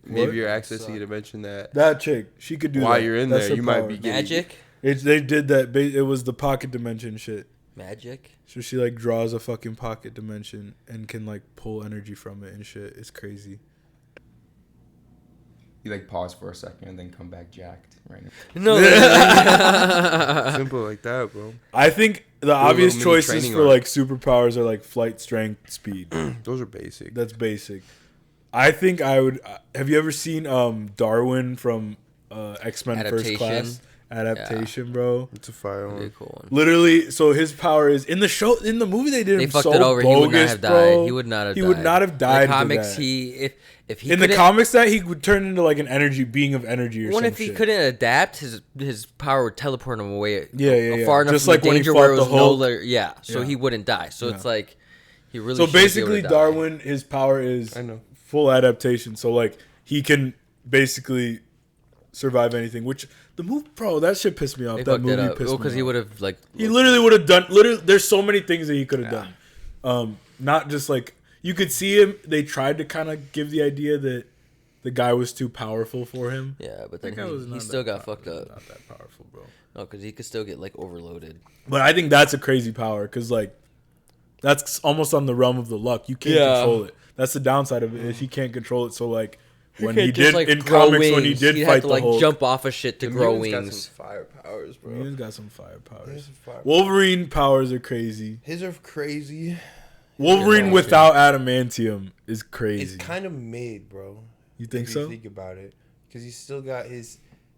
Speaker 1: Maybe
Speaker 3: What?
Speaker 1: you're accessing a dimension that
Speaker 3: That chick, she could do
Speaker 1: while
Speaker 3: that.
Speaker 1: you're in
Speaker 3: That's
Speaker 1: there,
Speaker 3: her
Speaker 1: you might
Speaker 3: power.
Speaker 1: be getting
Speaker 2: magic,
Speaker 3: They did that. It was the pocket dimension shit.
Speaker 2: magic.
Speaker 3: So she like draws a fucking pocket dimension and can like pull energy from it and shit. It's crazy.
Speaker 10: You like pause for a second and then come back jacked, right?
Speaker 2: No,
Speaker 1: simple like that, bro.
Speaker 3: I think the
Speaker 1: a
Speaker 3: obvious
Speaker 1: little mini
Speaker 3: choices
Speaker 1: training
Speaker 3: for
Speaker 1: arc.
Speaker 3: like superpowers are like flight, strength, speed.
Speaker 1: Those are basic.
Speaker 3: That's basic. I think I would. Have you ever seen Darwin from X-Men First
Speaker 2: Adaptation?
Speaker 3: Class? Adaptation, bro.
Speaker 1: It's a fire
Speaker 2: Pretty
Speaker 1: one.
Speaker 2: cool one.
Speaker 3: Literally, so his power is in the movie they did
Speaker 2: They
Speaker 3: him
Speaker 2: fucked
Speaker 3: so
Speaker 2: it over.
Speaker 3: bogus,
Speaker 2: He would not have
Speaker 3: bro.
Speaker 2: died. He would not have
Speaker 3: He
Speaker 2: died.
Speaker 3: would not have died.
Speaker 2: In the
Speaker 3: for
Speaker 2: comics,
Speaker 3: that.
Speaker 2: if he
Speaker 3: in the
Speaker 2: couldn't-
Speaker 3: comics that he would turn into like an being of energy or
Speaker 2: What
Speaker 3: some
Speaker 2: if he
Speaker 3: shit.
Speaker 2: couldn't adapt? His power would teleport him away.
Speaker 3: Yeah.
Speaker 2: Far enough
Speaker 3: Just
Speaker 2: from
Speaker 3: like
Speaker 2: the
Speaker 3: when he
Speaker 2: danger
Speaker 3: fought
Speaker 2: where it
Speaker 3: the
Speaker 2: was no
Speaker 3: Hulk.
Speaker 2: layer. Yeah, so
Speaker 3: Yeah.
Speaker 2: he wouldn't die. So it's
Speaker 3: Yeah.
Speaker 2: like He really
Speaker 3: So
Speaker 2: shouldn't be able
Speaker 3: basically,
Speaker 2: to die.
Speaker 3: Darwin, his power is full adaptation. So like he can basically survive anything. Which the move, bro, that shit pissed me off.
Speaker 2: They
Speaker 3: That
Speaker 2: fucked it
Speaker 3: movie
Speaker 2: up.
Speaker 3: pissed me
Speaker 2: Because
Speaker 3: off.
Speaker 2: he would have like.
Speaker 3: He literally would have done. Literally, there's so many things that he could have done. Not just like you could see him. They tried to kind of give the idea that the guy was too powerful for him.
Speaker 2: Yeah, but then
Speaker 3: That guy was
Speaker 2: he
Speaker 3: not
Speaker 2: still
Speaker 3: that
Speaker 2: got fucked up.
Speaker 3: Not that powerful, bro.
Speaker 2: No, because he could still get like overloaded.
Speaker 3: But I think that's a crazy power because like that's almost on the realm of the luck. You can't control it. That's the downside of it is he can't control it. So like when he did
Speaker 2: like,
Speaker 3: in comics, when he did
Speaker 2: he'd
Speaker 3: fight
Speaker 2: have to
Speaker 3: the
Speaker 2: like
Speaker 3: Hulk,
Speaker 2: jump off of shit to grow
Speaker 1: Mutant's
Speaker 2: wings.
Speaker 1: got some fire powers, bro.
Speaker 3: Mutant's got some fire powers.
Speaker 1: Some fire
Speaker 3: Wolverine powers are crazy.
Speaker 1: His are crazy.
Speaker 3: Wolverine without adamantium is crazy.
Speaker 1: It's kind of made, bro.
Speaker 3: You think
Speaker 1: if
Speaker 3: so?
Speaker 1: You think about it, because he's still got his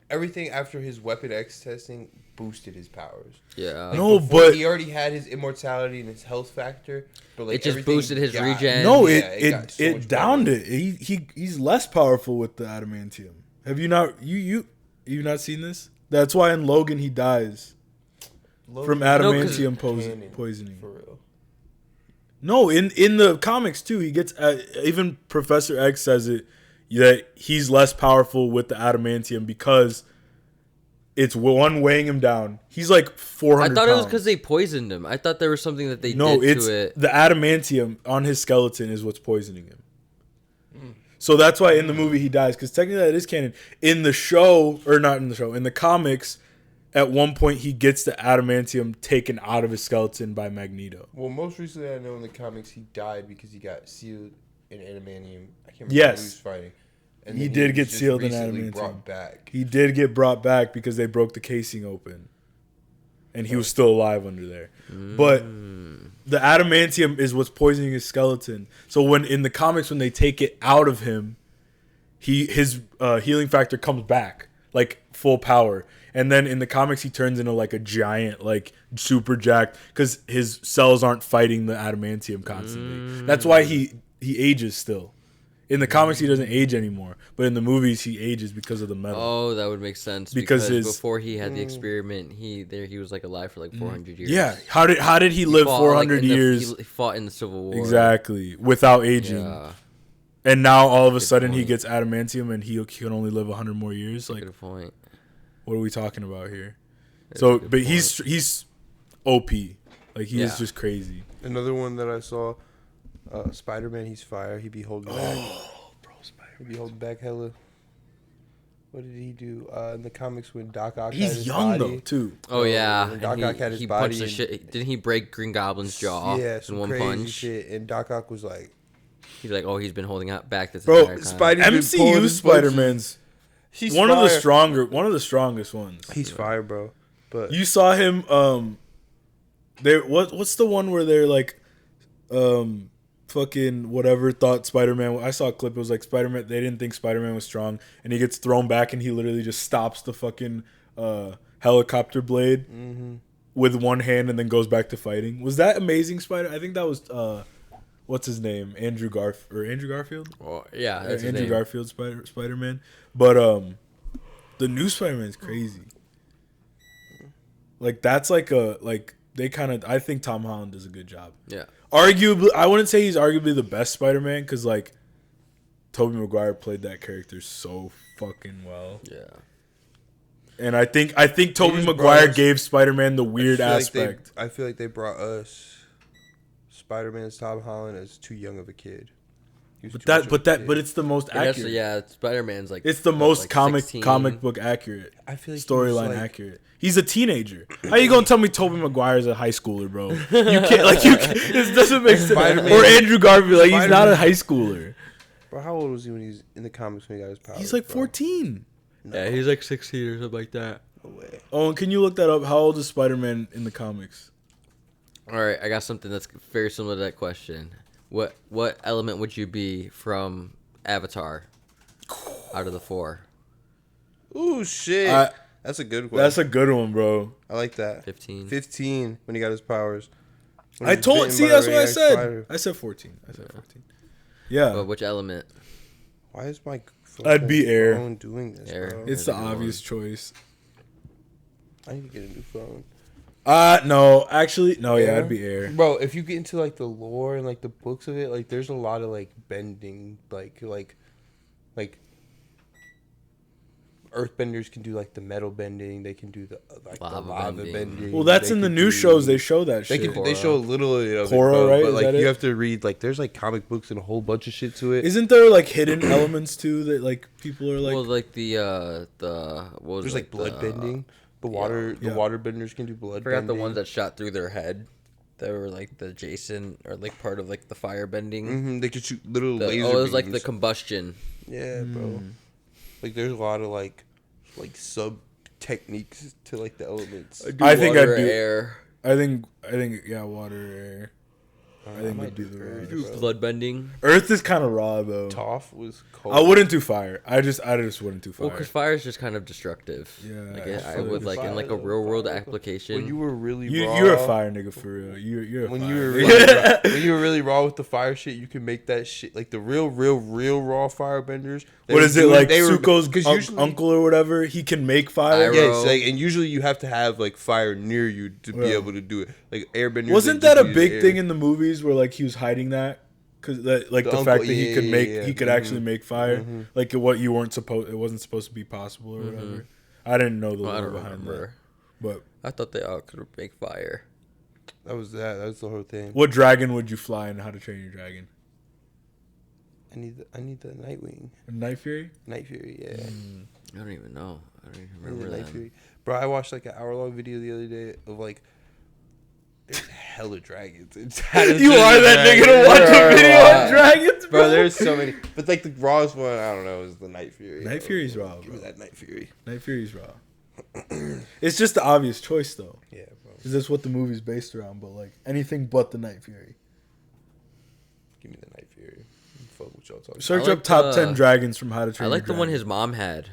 Speaker 1: everything after his Weapon X testing boosted his powers.
Speaker 2: Yeah.
Speaker 1: Like,
Speaker 3: No,
Speaker 1: before,
Speaker 3: but
Speaker 1: he already had his immortality and his health factor. But like
Speaker 2: it just
Speaker 1: everything
Speaker 2: boosted his
Speaker 1: got-
Speaker 2: regen.
Speaker 3: no,
Speaker 1: Yeah,
Speaker 3: it
Speaker 1: got so much
Speaker 3: downed
Speaker 1: better.
Speaker 3: it. He's less powerful with the adamantium. Have you not you not seen this? That's why in Logan he dies from adamantium poisoning.
Speaker 1: For real.
Speaker 3: No, in the comics too, he gets even Professor X says it that he's less powerful with the adamantium because it's one weighing him down. He's like 400.
Speaker 2: I thought it was because they poisoned him. I thought there was something that they did
Speaker 3: it's
Speaker 2: to it.
Speaker 3: the adamantium on his skeleton is what's poisoning him. So that's why in the movie he dies because technically that is canon. In the show, or not in the show, in the comics, at one point he gets the adamantium taken out of his skeleton by Magneto.
Speaker 1: Well, most recently I know in the comics he died because he got sealed in adamantium. I can't remember
Speaker 3: Yes.
Speaker 1: who he was fighting. And
Speaker 3: He
Speaker 1: then
Speaker 3: did
Speaker 1: was
Speaker 3: get
Speaker 1: just
Speaker 3: sealed in
Speaker 1: recently
Speaker 3: adamantium.
Speaker 1: Brought back.
Speaker 3: He did get brought back because they broke the casing open. And he was still alive under there. But the adamantium is what's poisoning his skeleton. So when in the comics, when they take it out of him, his healing factor comes back, like full power. And then in the comics, he turns into like a giant, like super jacked, because his cells aren't fighting the adamantium constantly. That's why he ages still. In the comics, he doesn't age anymore, but in the movies, he ages because of the metal.
Speaker 2: Oh, that would make sense
Speaker 3: Because his-
Speaker 2: before he had the experiment, he was like alive for like 400 years.
Speaker 3: Yeah, how did he live
Speaker 2: fought,
Speaker 3: 400
Speaker 2: in the-
Speaker 3: years?
Speaker 2: he fought in the Civil War.
Speaker 3: Exactly, without aging.
Speaker 2: Yeah.
Speaker 3: And now all of a
Speaker 2: Good
Speaker 3: sudden he
Speaker 2: point.
Speaker 3: gets adamantium and he can only live 100 more years. Like,
Speaker 2: Good point.
Speaker 3: what are we talking about here?
Speaker 2: That's
Speaker 3: So,
Speaker 2: a good
Speaker 3: but
Speaker 2: point.
Speaker 3: he's OP. Like he is
Speaker 2: Yeah.
Speaker 3: just crazy.
Speaker 1: Another one that I saw, Spider-Man. He's fire. He be holding back.
Speaker 3: Bro, Spider.
Speaker 1: He be holding back hella. What did he do in the comics when Doc Ock? had
Speaker 3: He's
Speaker 1: his
Speaker 3: young
Speaker 1: body?
Speaker 3: though too.
Speaker 2: Oh yeah,
Speaker 1: When Doc
Speaker 2: and
Speaker 1: Ock had his
Speaker 2: he
Speaker 1: body
Speaker 2: punched the
Speaker 1: and-
Speaker 2: shit. Didn't he break Green Goblin's jaw
Speaker 1: Yeah,
Speaker 2: in
Speaker 1: some
Speaker 2: one
Speaker 1: crazy
Speaker 2: punch?
Speaker 1: shit. And Doc Ock was like,
Speaker 2: He's like, oh, he's been holding out back this
Speaker 3: Bro,
Speaker 2: entire time.
Speaker 1: Spidey- been pulling
Speaker 3: MCU
Speaker 1: his
Speaker 3: Spider-Man's
Speaker 1: he's
Speaker 3: one of
Speaker 1: fire.
Speaker 3: the strongest ones.
Speaker 1: He's fire, bro. But
Speaker 3: You saw him. What's the one where they're like, fucking whatever thought Spider-Man. I saw a clip. It was like Spider-Man. They didn't think Spider-Man was strong, and he gets thrown back, and he literally just stops the fucking helicopter blade with one hand, and then goes back to fighting. Was that Amazing Spider? I think that was what's his name, Andrew Garfield.
Speaker 2: Oh, yeah, that's his
Speaker 3: Andrew
Speaker 2: name.
Speaker 3: Garfield Spider-Man. But the new Spider-Man is crazy. Like that's like they kind of. I think Tom Holland does a good job.
Speaker 2: Yeah.
Speaker 3: Arguably, I wouldn't say he's arguably the best Spider-Man because like Tobey Maguire played that character so fucking well.
Speaker 2: Yeah.
Speaker 3: And I think Tobey
Speaker 1: just
Speaker 3: Maguire
Speaker 1: brought us-
Speaker 3: gave Spider-Man the weird
Speaker 1: I feel like
Speaker 3: aspect.
Speaker 1: I feel like they brought us Spider-Man's Tom Holland as too young of a kid. He was too much of a kid.
Speaker 3: But it's the most
Speaker 2: And that's-
Speaker 3: accurate.
Speaker 2: yeah, Spider-Man's like
Speaker 3: It's the
Speaker 2: what,
Speaker 3: most
Speaker 2: like
Speaker 3: comic
Speaker 2: 16?
Speaker 3: book accurate.
Speaker 1: I feel like he was,
Speaker 3: Storyline
Speaker 1: like-
Speaker 3: accurate. He's a teenager. How you gonna tell me Tobey Maguire's a high schooler, bro? You can't like you. This doesn't make sense.
Speaker 1: Spider-Man-
Speaker 3: Or Andrew Garfield, like he's not a
Speaker 1: Spider-Man-
Speaker 3: high schooler.
Speaker 1: Bro, how old was he when he was in the comics when he got his powers?
Speaker 3: He's like
Speaker 1: bro?
Speaker 3: 14.
Speaker 2: Yeah, he's like 16 or something like that.
Speaker 1: No way.
Speaker 3: Oh, and can you look that up? How old is Spider-Man in the comics?
Speaker 2: All right, I got something that's very similar to that question. What element would you be from Avatar out of the 4?
Speaker 1: Ooh, shit. That's a good one.
Speaker 3: That's a good one, bro.
Speaker 1: I like that.
Speaker 2: 15.
Speaker 1: 15 when he got his powers. When
Speaker 3: I
Speaker 1: he was
Speaker 3: told.
Speaker 1: bitten
Speaker 3: See,
Speaker 1: by
Speaker 3: that's
Speaker 1: a
Speaker 3: what I
Speaker 1: radioactive
Speaker 3: said.
Speaker 1: spider.
Speaker 3: I said 14. Yeah,
Speaker 2: But which element?
Speaker 1: Why is my
Speaker 3: I'd be air.
Speaker 1: phone doing this,
Speaker 2: Air.
Speaker 1: bro?
Speaker 3: it's
Speaker 2: That's
Speaker 3: the
Speaker 2: a good
Speaker 3: obvious choice.
Speaker 1: I need to get a new phone.
Speaker 3: No, actually, no. Yeah, it'd be air.
Speaker 1: Bro, if you get into like the lore and like the books of it, like there's a lot of like bending, like earthbenders can do like the metal bending. They can do the lava bending.
Speaker 3: Well, that's in the new shows. They show that shit.
Speaker 1: They show a little of it,
Speaker 3: Korra, right?
Speaker 1: But
Speaker 3: Is
Speaker 1: like
Speaker 3: that
Speaker 1: you
Speaker 3: it?
Speaker 1: have to read like there's like comic books and a whole bunch of shit to it.
Speaker 3: Isn't there like hidden elements too that like people are like?
Speaker 2: Well, like the what was
Speaker 1: There's like blood bending. The water benders can do blood.
Speaker 2: I forgot
Speaker 1: bending.
Speaker 2: the ones that shot through their head. They were like the Jason or like part of like the fire bending.
Speaker 1: They could shoot little laser.
Speaker 2: Oh, it was like
Speaker 1: beams.
Speaker 2: the combustion.
Speaker 1: Yeah, bro. Like there's a lot of like sub techniques to like the elements.
Speaker 3: I think I'd do
Speaker 2: air.
Speaker 3: I think yeah, water, air. I think
Speaker 1: might
Speaker 3: we'd do
Speaker 1: do
Speaker 3: the
Speaker 1: earth,
Speaker 3: rest.
Speaker 1: bro.
Speaker 2: Blood bending.
Speaker 3: Earth is kind of raw though.
Speaker 1: Toph was cold.
Speaker 3: I wouldn't do fire. I just wouldn't do fire.
Speaker 2: Well, because fire is just kind of destructive.
Speaker 3: Yeah,
Speaker 2: like I
Speaker 3: fire
Speaker 2: would
Speaker 3: is
Speaker 2: like in
Speaker 1: fire,
Speaker 2: like a
Speaker 1: though.
Speaker 2: real world
Speaker 1: Fire.
Speaker 2: application.
Speaker 1: When you were really raw,
Speaker 3: you're a fire nigga for real. You're a
Speaker 1: when
Speaker 3: fire.
Speaker 1: you were really raw, when you were really raw with the fire shit, you can make that shit like the real raw firebenders.
Speaker 3: What is it like?
Speaker 1: They
Speaker 3: Zuko's
Speaker 1: usually,
Speaker 3: uncle or whatever. He can make fire.
Speaker 2: Pyro.
Speaker 1: yes, like, and usually you have to have like fire near you to be able to do it. Like airbenders.
Speaker 3: Wasn't that a big thing in the movies where like he was hiding that? Because like the
Speaker 1: uncle,
Speaker 3: fact that he could make
Speaker 1: yeah.
Speaker 3: he could actually make fire, like what you weren't supposed, it wasn't supposed to be possible or whatever. I didn't know the
Speaker 2: I
Speaker 3: lore
Speaker 2: don't
Speaker 3: behind
Speaker 2: remember.
Speaker 3: that. But
Speaker 2: I thought they all could make fire.
Speaker 1: That was the whole thing.
Speaker 3: what dragon would you fly and How to Train Your Dragon?
Speaker 1: I need the Nightwing.
Speaker 3: Night Fury.
Speaker 1: Night Fury, yeah.
Speaker 2: I don't even know. I don't even
Speaker 1: I need
Speaker 2: remember
Speaker 1: the Night
Speaker 2: that.
Speaker 1: Fury. Bro, I watched like an hour-long video the other day of like there's hella dragons.
Speaker 3: You are that nigga to watch a video of dragons,
Speaker 1: bro. There's so many, but like the rawest one, I don't know, is the Night Fury.
Speaker 3: Night Fury's raw,
Speaker 1: Give
Speaker 3: bro.
Speaker 1: me that Night Fury.
Speaker 3: Night Fury's raw. It's just the obvious choice though.
Speaker 1: Yeah, bro.
Speaker 3: Because that's what the movie's based around. But like anything but the Night Fury.
Speaker 1: Give me the Night Fury. Fuck what y'all talking.
Speaker 3: Search
Speaker 2: like
Speaker 3: up top
Speaker 2: the-
Speaker 3: 10 dragons from How to Train
Speaker 2: I like
Speaker 3: Your
Speaker 2: the one
Speaker 3: Dragon.
Speaker 2: his mom had.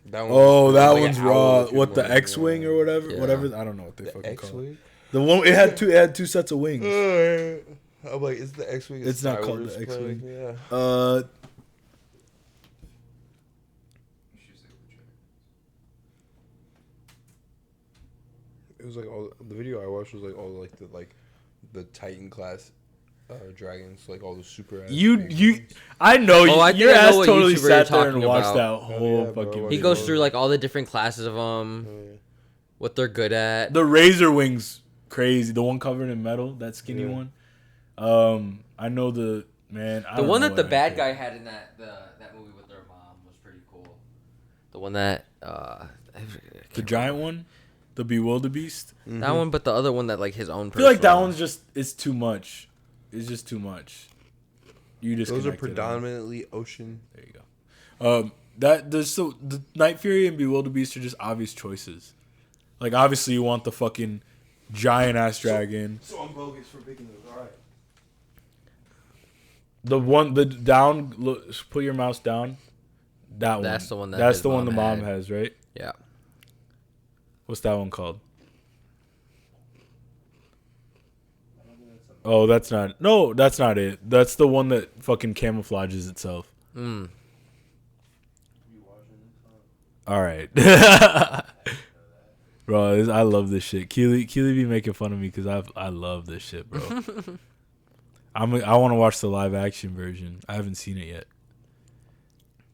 Speaker 1: That
Speaker 3: Oh, that
Speaker 1: like
Speaker 3: one's
Speaker 1: an
Speaker 3: raw.
Speaker 1: owl-looking
Speaker 3: What the
Speaker 1: one,
Speaker 3: X-wing
Speaker 1: yeah.
Speaker 3: or whatever?
Speaker 2: Yeah.
Speaker 3: Whatever. I don't know what they
Speaker 1: The
Speaker 3: fucking call it.
Speaker 1: X-wing.
Speaker 3: The one it had two sets of wings.
Speaker 1: I'm like, is the X-wing? a
Speaker 3: It's not
Speaker 1: Star
Speaker 3: called
Speaker 1: Wars
Speaker 3: the X-wing.
Speaker 1: plane? Yeah. It was like all the video I watched was like all like the Titan class dragons, like all the super.
Speaker 3: I know
Speaker 2: Oh, I think
Speaker 3: your
Speaker 2: I know
Speaker 3: ass
Speaker 2: what
Speaker 3: totally
Speaker 2: YouTuber you're
Speaker 3: sat there and
Speaker 2: talking
Speaker 3: watched
Speaker 2: about.
Speaker 3: that whole
Speaker 1: yeah, bro.
Speaker 3: fucking.
Speaker 2: He
Speaker 3: video.
Speaker 2: goes through like all the different classes of them, what they're good at.
Speaker 3: The Razor Wings, crazy. The one covered in metal, that skinny one. I know the man. I
Speaker 2: The
Speaker 3: don't
Speaker 2: one
Speaker 3: know
Speaker 2: that the
Speaker 3: what
Speaker 2: bad
Speaker 3: I
Speaker 2: guy had in that movie with their mom was pretty cool. The one that
Speaker 3: the giant one, the Bewildebeest.
Speaker 2: that one, but the other one that like his own.
Speaker 3: I feel like that one's just it's too much. It's just too much. You just
Speaker 1: Those are predominantly ocean.
Speaker 3: There you go. The Night Fury and Bewildebeest are just obvious choices. Like obviously you want the fucking giant ass dragon.
Speaker 1: So I'm bogus for picking those. All right.
Speaker 3: The down. Look, put your mouse down. That one.
Speaker 2: That's the one that
Speaker 3: That's
Speaker 2: his
Speaker 3: the one the
Speaker 2: mom
Speaker 3: mom
Speaker 2: had.
Speaker 3: has, right?
Speaker 2: Yeah.
Speaker 3: What's that one called? Oh, that's not. No, that's not it. That's the one that fucking camouflages itself. All right. Bro, I love this shit. Keely be making fun of me because I love this shit, bro. I want to watch the live action version. I haven't seen it yet.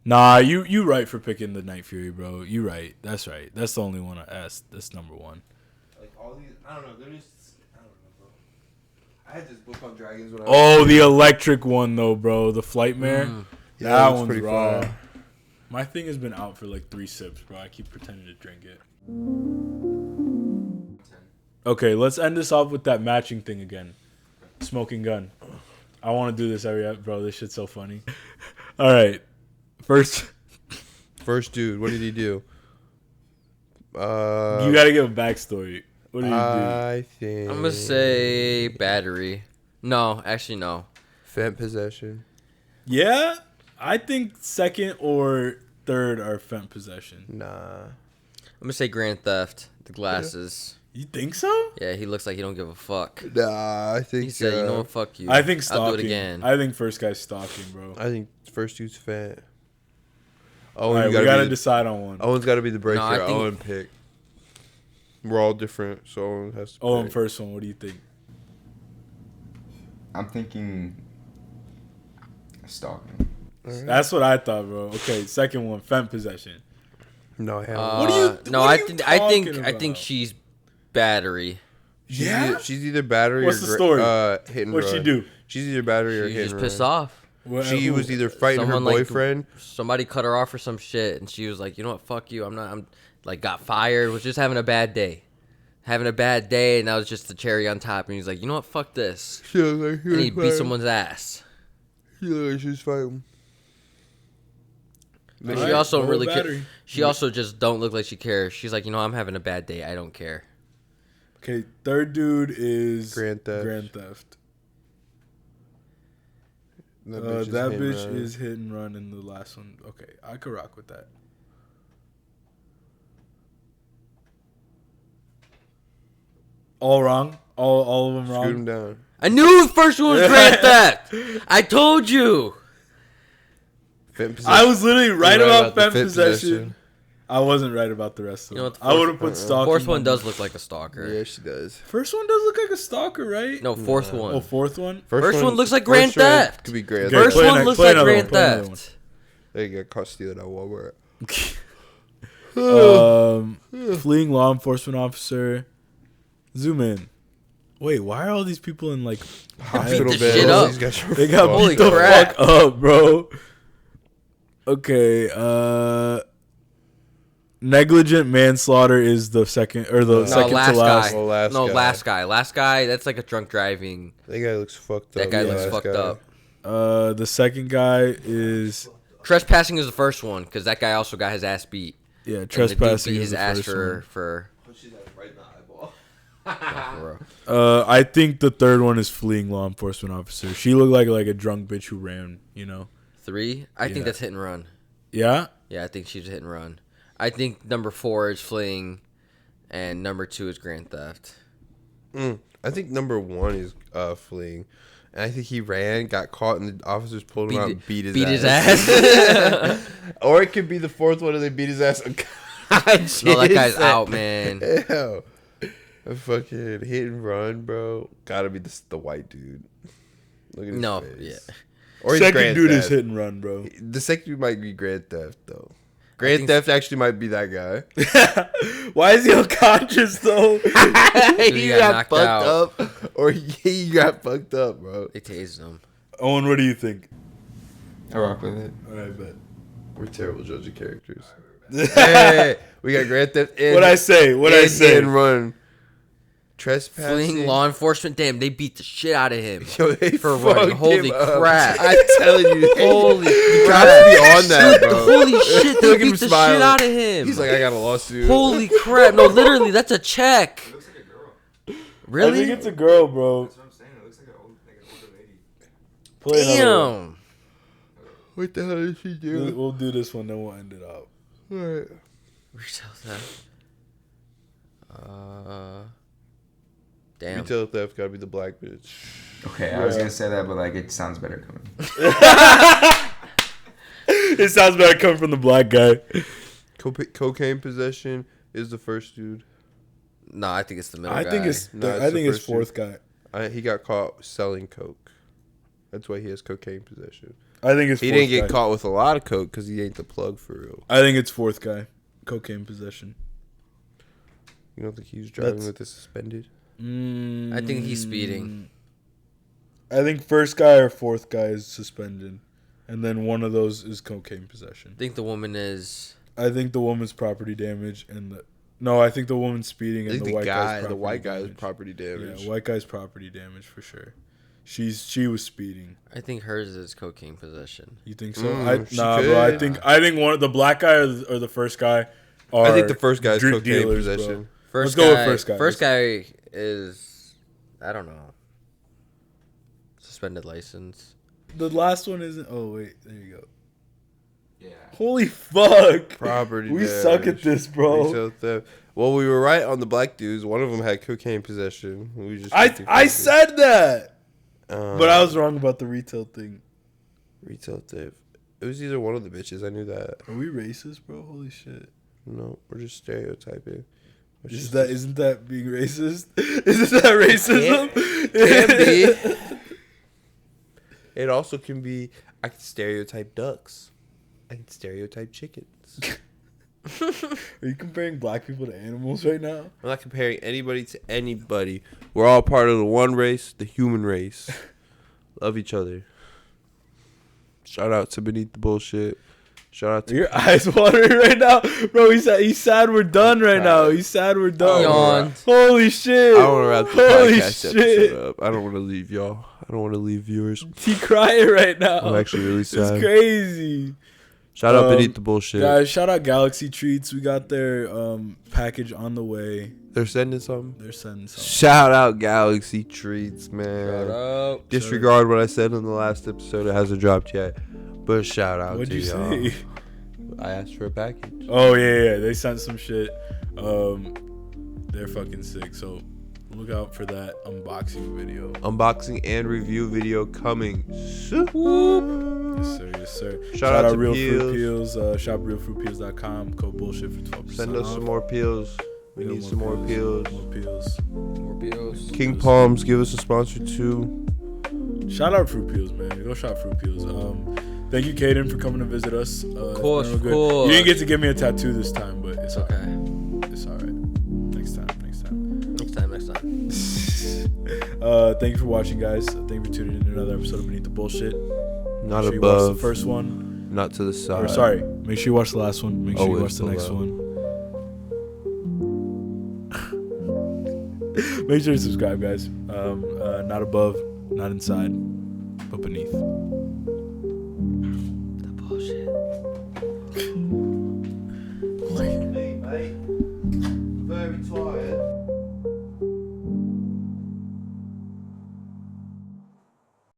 Speaker 3: Nah, you right for picking the Night Fury, bro. You right. That's right. That's the only one I asked. That's number one.
Speaker 1: Like all these, I don't know. They're just, I don't know, bro. I had this book on dragons when I
Speaker 3: Oh, the electric one though, bro. The Flightmare.
Speaker 1: Yeah,
Speaker 3: that
Speaker 1: was
Speaker 3: one's
Speaker 1: pretty
Speaker 3: raw.
Speaker 1: fire.
Speaker 3: My thing has been out for like 3 sips, bro. I keep pretending to drink it. Okay, let's end this off with that matching thing again. Smoking gun. I want to do this every episode, bro. This shit's so funny. All right. First
Speaker 1: dude, what did he do?
Speaker 3: you got to give a backstory. What did he do?
Speaker 1: I think
Speaker 2: I'm gonna say battery. No, actually no.
Speaker 1: Fent possession.
Speaker 3: Yeah, I think second or third are fent possession.
Speaker 1: Nah.
Speaker 2: I'm gonna say grand theft. The glasses.
Speaker 3: You think so?
Speaker 2: Yeah, he looks like he don't give a fuck.
Speaker 1: Nah, I think
Speaker 2: He said, "You know what? Fuck you."
Speaker 3: I think stalking.
Speaker 2: I'll do it again.
Speaker 3: I think first guy's stalking, bro.
Speaker 1: I think first dude's Fent. Oh,
Speaker 3: All right, we gotta decide on one.
Speaker 1: Owen's got to be the breaker.
Speaker 2: No, I think-
Speaker 1: Owen pick. We're all different, so it has to.
Speaker 3: Oh, and
Speaker 1: pick.
Speaker 3: first one. What do you think?
Speaker 10: I'm thinking stalking.
Speaker 1: Right.
Speaker 3: That's what I thought, bro. Okay, second one, femme possession.
Speaker 1: No, hell.
Speaker 3: What do you?
Speaker 2: No,
Speaker 3: what
Speaker 2: I
Speaker 3: are you
Speaker 2: think
Speaker 3: talking
Speaker 2: I think
Speaker 3: about?
Speaker 2: she's battery.
Speaker 1: She's either battery
Speaker 3: What's
Speaker 1: or
Speaker 3: the story?
Speaker 1: hit and
Speaker 3: What'd she
Speaker 1: run.
Speaker 3: do?
Speaker 1: She's either battery or
Speaker 2: She's
Speaker 1: hit
Speaker 2: just
Speaker 1: and
Speaker 2: pissed
Speaker 1: run.
Speaker 2: off.
Speaker 1: She was either fighting her
Speaker 2: Someone,
Speaker 1: boyfriend.
Speaker 2: Somebody cut her off for some shit, and she was like, "You know what? Fuck you. I'm like got fired. Was just having a bad day, and that was just the cherry on top." And he's like, "You know what? Fuck this."
Speaker 1: She was like,
Speaker 2: And he beat someone's ass.
Speaker 1: She looked like she was fighting.
Speaker 2: But
Speaker 3: All
Speaker 2: she
Speaker 3: right,
Speaker 2: also
Speaker 3: low
Speaker 2: really
Speaker 3: battery.
Speaker 2: she also just don't look like she cares. She's like, I'm having a bad day. I don't care.
Speaker 3: Okay, third dude is
Speaker 1: Grand theft.
Speaker 3: That bitch is hit and run in the last one. Okay, I could rock with that. All wrong. All of them wrong.
Speaker 1: Shoot him down.
Speaker 2: I knew the first one was Grand Theft. I told you.
Speaker 3: I was literally right about
Speaker 1: the
Speaker 3: femme
Speaker 1: fifth
Speaker 3: possession. I wasn't right about the rest of them.
Speaker 2: know what the
Speaker 3: I would have put stalking.
Speaker 2: Fourth one
Speaker 3: on
Speaker 2: does
Speaker 3: there.
Speaker 2: look like a stalker.
Speaker 1: Yeah, she does.
Speaker 3: First one does look like a stalker, right?
Speaker 2: No, fourth one.
Speaker 3: Oh, fourth one.
Speaker 2: First one looks like Grand
Speaker 1: first one
Speaker 2: Theft.
Speaker 1: Could be Grand
Speaker 3: Okay,
Speaker 1: Theft.
Speaker 2: First
Speaker 3: play
Speaker 2: one
Speaker 3: ano-
Speaker 2: looks
Speaker 3: play
Speaker 2: like
Speaker 3: another
Speaker 2: Grand
Speaker 3: one, play another
Speaker 2: Theft.
Speaker 1: They get caught stealing at Walmart.
Speaker 3: Fleeing law enforcement officer. Zoom in. Wait, why are all these people in like
Speaker 1: Hospital
Speaker 2: the
Speaker 1: beds.
Speaker 2: shit up.
Speaker 1: These guys are
Speaker 3: They got
Speaker 2: Holy
Speaker 3: beat the
Speaker 2: crap.
Speaker 3: fuck up, bro. Okay, negligent manslaughter is the second or the second
Speaker 2: last
Speaker 3: to last.
Speaker 2: guy.
Speaker 1: Oh, last
Speaker 2: no,
Speaker 1: guy.
Speaker 2: last guy. Last guy. That's like a drunk driving.
Speaker 1: That guy looks fucked up.
Speaker 2: That guy looks
Speaker 1: last
Speaker 2: fucked
Speaker 1: guy.
Speaker 2: up.
Speaker 3: The second guy is
Speaker 2: Trespassing is the first one because that guy also got his ass beat.
Speaker 3: yeah,
Speaker 2: And the dude
Speaker 3: trespassing
Speaker 2: beat
Speaker 3: is
Speaker 2: his
Speaker 3: the
Speaker 2: ass
Speaker 3: first one.
Speaker 2: for.
Speaker 3: I think the third one is fleeing law enforcement officer. She looked like a drunk bitch who ran. You know.
Speaker 2: 3. I
Speaker 3: Yeah.
Speaker 2: think that's hit and run.
Speaker 3: Yeah.
Speaker 2: Yeah, I think she's a hit and run. I think number 4 is fleeing, and number 2 is Grand Theft.
Speaker 1: I think number 1 is fleeing. And I think he ran, got caught, and the officers pulled him out and beat his ass. Or it could be the fourth one and they beat his ass.
Speaker 2: No, that guy's out, man.
Speaker 1: Ew. A fucking hit and run, bro. Gotta be the white dude. Look at his
Speaker 2: No,
Speaker 1: face.
Speaker 2: yeah.
Speaker 1: Or he's
Speaker 3: Second
Speaker 1: Grand
Speaker 3: dude
Speaker 1: Theft.
Speaker 3: is hit and run, bro.
Speaker 1: The second dude might be Grand Theft, though. Grand Theft actually might be that guy.
Speaker 3: Why is he unconscious though?
Speaker 2: He got knocked out.
Speaker 1: up. Or he got fucked up, bro.
Speaker 2: They tased him.
Speaker 3: Owen, what do you think?
Speaker 10: I rock with it.
Speaker 3: All right, bet.
Speaker 1: We're terrible judging characters. Hey, we got Grand Theft and
Speaker 3: What I say? What I say?
Speaker 1: and run. Trespassing.
Speaker 2: Fleeing law enforcement. Damn, they beat the shit out of him.
Speaker 1: Yo, they
Speaker 2: For
Speaker 1: fucked
Speaker 2: running. Holy
Speaker 1: him up.
Speaker 2: crap.
Speaker 1: I'm telling you.
Speaker 2: Holy
Speaker 1: The
Speaker 2: crap.
Speaker 1: cops be on that, bro.
Speaker 2: Holy shit, they
Speaker 1: Look at him
Speaker 2: beat the
Speaker 1: smiling.
Speaker 2: shit out of him.
Speaker 1: He's like, I got a lawsuit.
Speaker 2: Holy crap. No, literally, that's a check.
Speaker 10: It looks like a girl.
Speaker 3: I think
Speaker 2: Really?
Speaker 3: it's a girl, bro.
Speaker 10: That's what I'm saying. It looks like an older lady.
Speaker 3: Play another one.
Speaker 2: Damn.
Speaker 1: What the hell did she do?
Speaker 3: We'll do this one, then we'll end it out.
Speaker 1: Alright.
Speaker 2: Retail theft. Damn.
Speaker 1: Retail theft gotta be the black bitch.
Speaker 10: Okay, I was gonna say that, but like it sounds better coming.
Speaker 3: It sounds better coming from the black guy.
Speaker 1: Cocaine possession is the first dude.
Speaker 2: No, I think it's the middle
Speaker 3: I
Speaker 2: guy.
Speaker 3: think it's
Speaker 1: No, it's
Speaker 3: I
Speaker 1: the
Speaker 3: think it's
Speaker 1: first
Speaker 3: fourth guy.
Speaker 1: He got caught selling coke. That's why he has cocaine possession.
Speaker 3: I think it's
Speaker 1: He
Speaker 3: fourth
Speaker 1: didn't get
Speaker 3: guy.
Speaker 1: caught with a lot of coke because he ain't the plug for real.
Speaker 3: I think it's fourth guy. Cocaine possession.
Speaker 1: You don't think he was driving
Speaker 3: That's-
Speaker 1: with the suspended?
Speaker 2: I think he's speeding.
Speaker 3: I think first guy or fourth guy is suspended, and then one of those is cocaine possession.
Speaker 2: I think the woman is.
Speaker 3: I think the woman's property damage and I think the woman's speeding
Speaker 1: I
Speaker 3: and
Speaker 1: think
Speaker 3: the white guy's
Speaker 1: the white guy's
Speaker 3: damage.
Speaker 1: property damage.
Speaker 3: Yeah, white guy's property damage for sure. She was speeding.
Speaker 2: I think hers is cocaine possession.
Speaker 3: You think so?
Speaker 1: She
Speaker 3: Bro. I
Speaker 1: could.
Speaker 3: think one of the black guy or the first guy. Are
Speaker 1: I think the first guy's
Speaker 3: drug
Speaker 1: cocaine
Speaker 3: dealers, bro.
Speaker 1: possession.
Speaker 2: First
Speaker 3: Let's go
Speaker 2: guy,
Speaker 3: with first guy.
Speaker 2: First guy is. I don't know. Suspended license.
Speaker 3: The last one isn't. Oh wait, there you go.
Speaker 10: Yeah.
Speaker 3: Holy fuck!
Speaker 1: Property
Speaker 3: We
Speaker 1: damage.
Speaker 3: suck at this, bro.
Speaker 1: Retail theft. Well, we were right on the black dudes. One of them had cocaine possession. We just
Speaker 3: I said that,
Speaker 1: Um,
Speaker 3: but I was wrong about the retail thing.
Speaker 1: retail theft. It was either one of the bitches. I knew that.
Speaker 3: Are we racist, bro? Holy shit!
Speaker 1: No, we're just stereotyping.
Speaker 3: Isn't that being racist? Isn't that racism?
Speaker 1: Can be. It also can be. I can stereotype ducks. I can stereotype chickens.
Speaker 3: Are you comparing black people to animals right now?
Speaker 1: I'm not comparing anybody to anybody. We're all part of the one race, the human race. Love each other. Shout out to Beneath the Bullshit. Shout out to
Speaker 3: your eyes watering right now, bro. He's sad we're done right now. He's sad we're done.
Speaker 2: Yawn.
Speaker 3: Holy shit!
Speaker 1: I don't want to wrap the
Speaker 3: Holy
Speaker 1: podcast
Speaker 3: shit.
Speaker 1: episode up. I don't want to leave y'all. I don't want to leave viewers.
Speaker 3: He crying right now.
Speaker 1: I'm actually really sad.
Speaker 3: It's crazy.
Speaker 1: Shout out Beneath the Bullshit.
Speaker 3: Guys, shout out Galaxy Treats. We got their package on the way.
Speaker 1: They're sending something.
Speaker 3: Shout
Speaker 1: out Galaxy Treats, man.
Speaker 2: Shout out.
Speaker 1: Disregard what I said in the last episode. It hasn't dropped yet. But shout out
Speaker 3: What'd
Speaker 1: to
Speaker 3: you
Speaker 1: y'all.
Speaker 3: say?
Speaker 1: I asked for a package.
Speaker 3: Oh yeah. They sent some shit. They're fucking sick. So look out for that unboxing video.
Speaker 1: Unboxing and review video coming soon.
Speaker 3: Yes, sir.
Speaker 1: Shout out to
Speaker 3: Real
Speaker 1: Peels.
Speaker 3: Fruit Peels. Shop realfruitpeels.com. Code bullshit for 12%.
Speaker 1: Send us some more peels. We need some more peels.
Speaker 3: More peels.
Speaker 1: King Palms, give us a sponsor too.
Speaker 3: Shout out Fruit Peels, man. Go shop Fruit Peels. Thank you, Kaden, for coming to visit us.
Speaker 2: Of course.
Speaker 3: You didn't get to give me a tattoo this time, but it's okay. It's all right. Next time. Thank you for watching, guys. Thank you for tuning in to another episode of Beneath the Bullshit.
Speaker 1: Not
Speaker 3: make sure
Speaker 1: above.
Speaker 3: You watch the first one.
Speaker 1: Not to the side.
Speaker 3: Or sorry. Make sure you watch the last one. Make sure you watch the next one. Make sure to subscribe, guys. Not above, not inside, but beneath.
Speaker 2: The bullshit.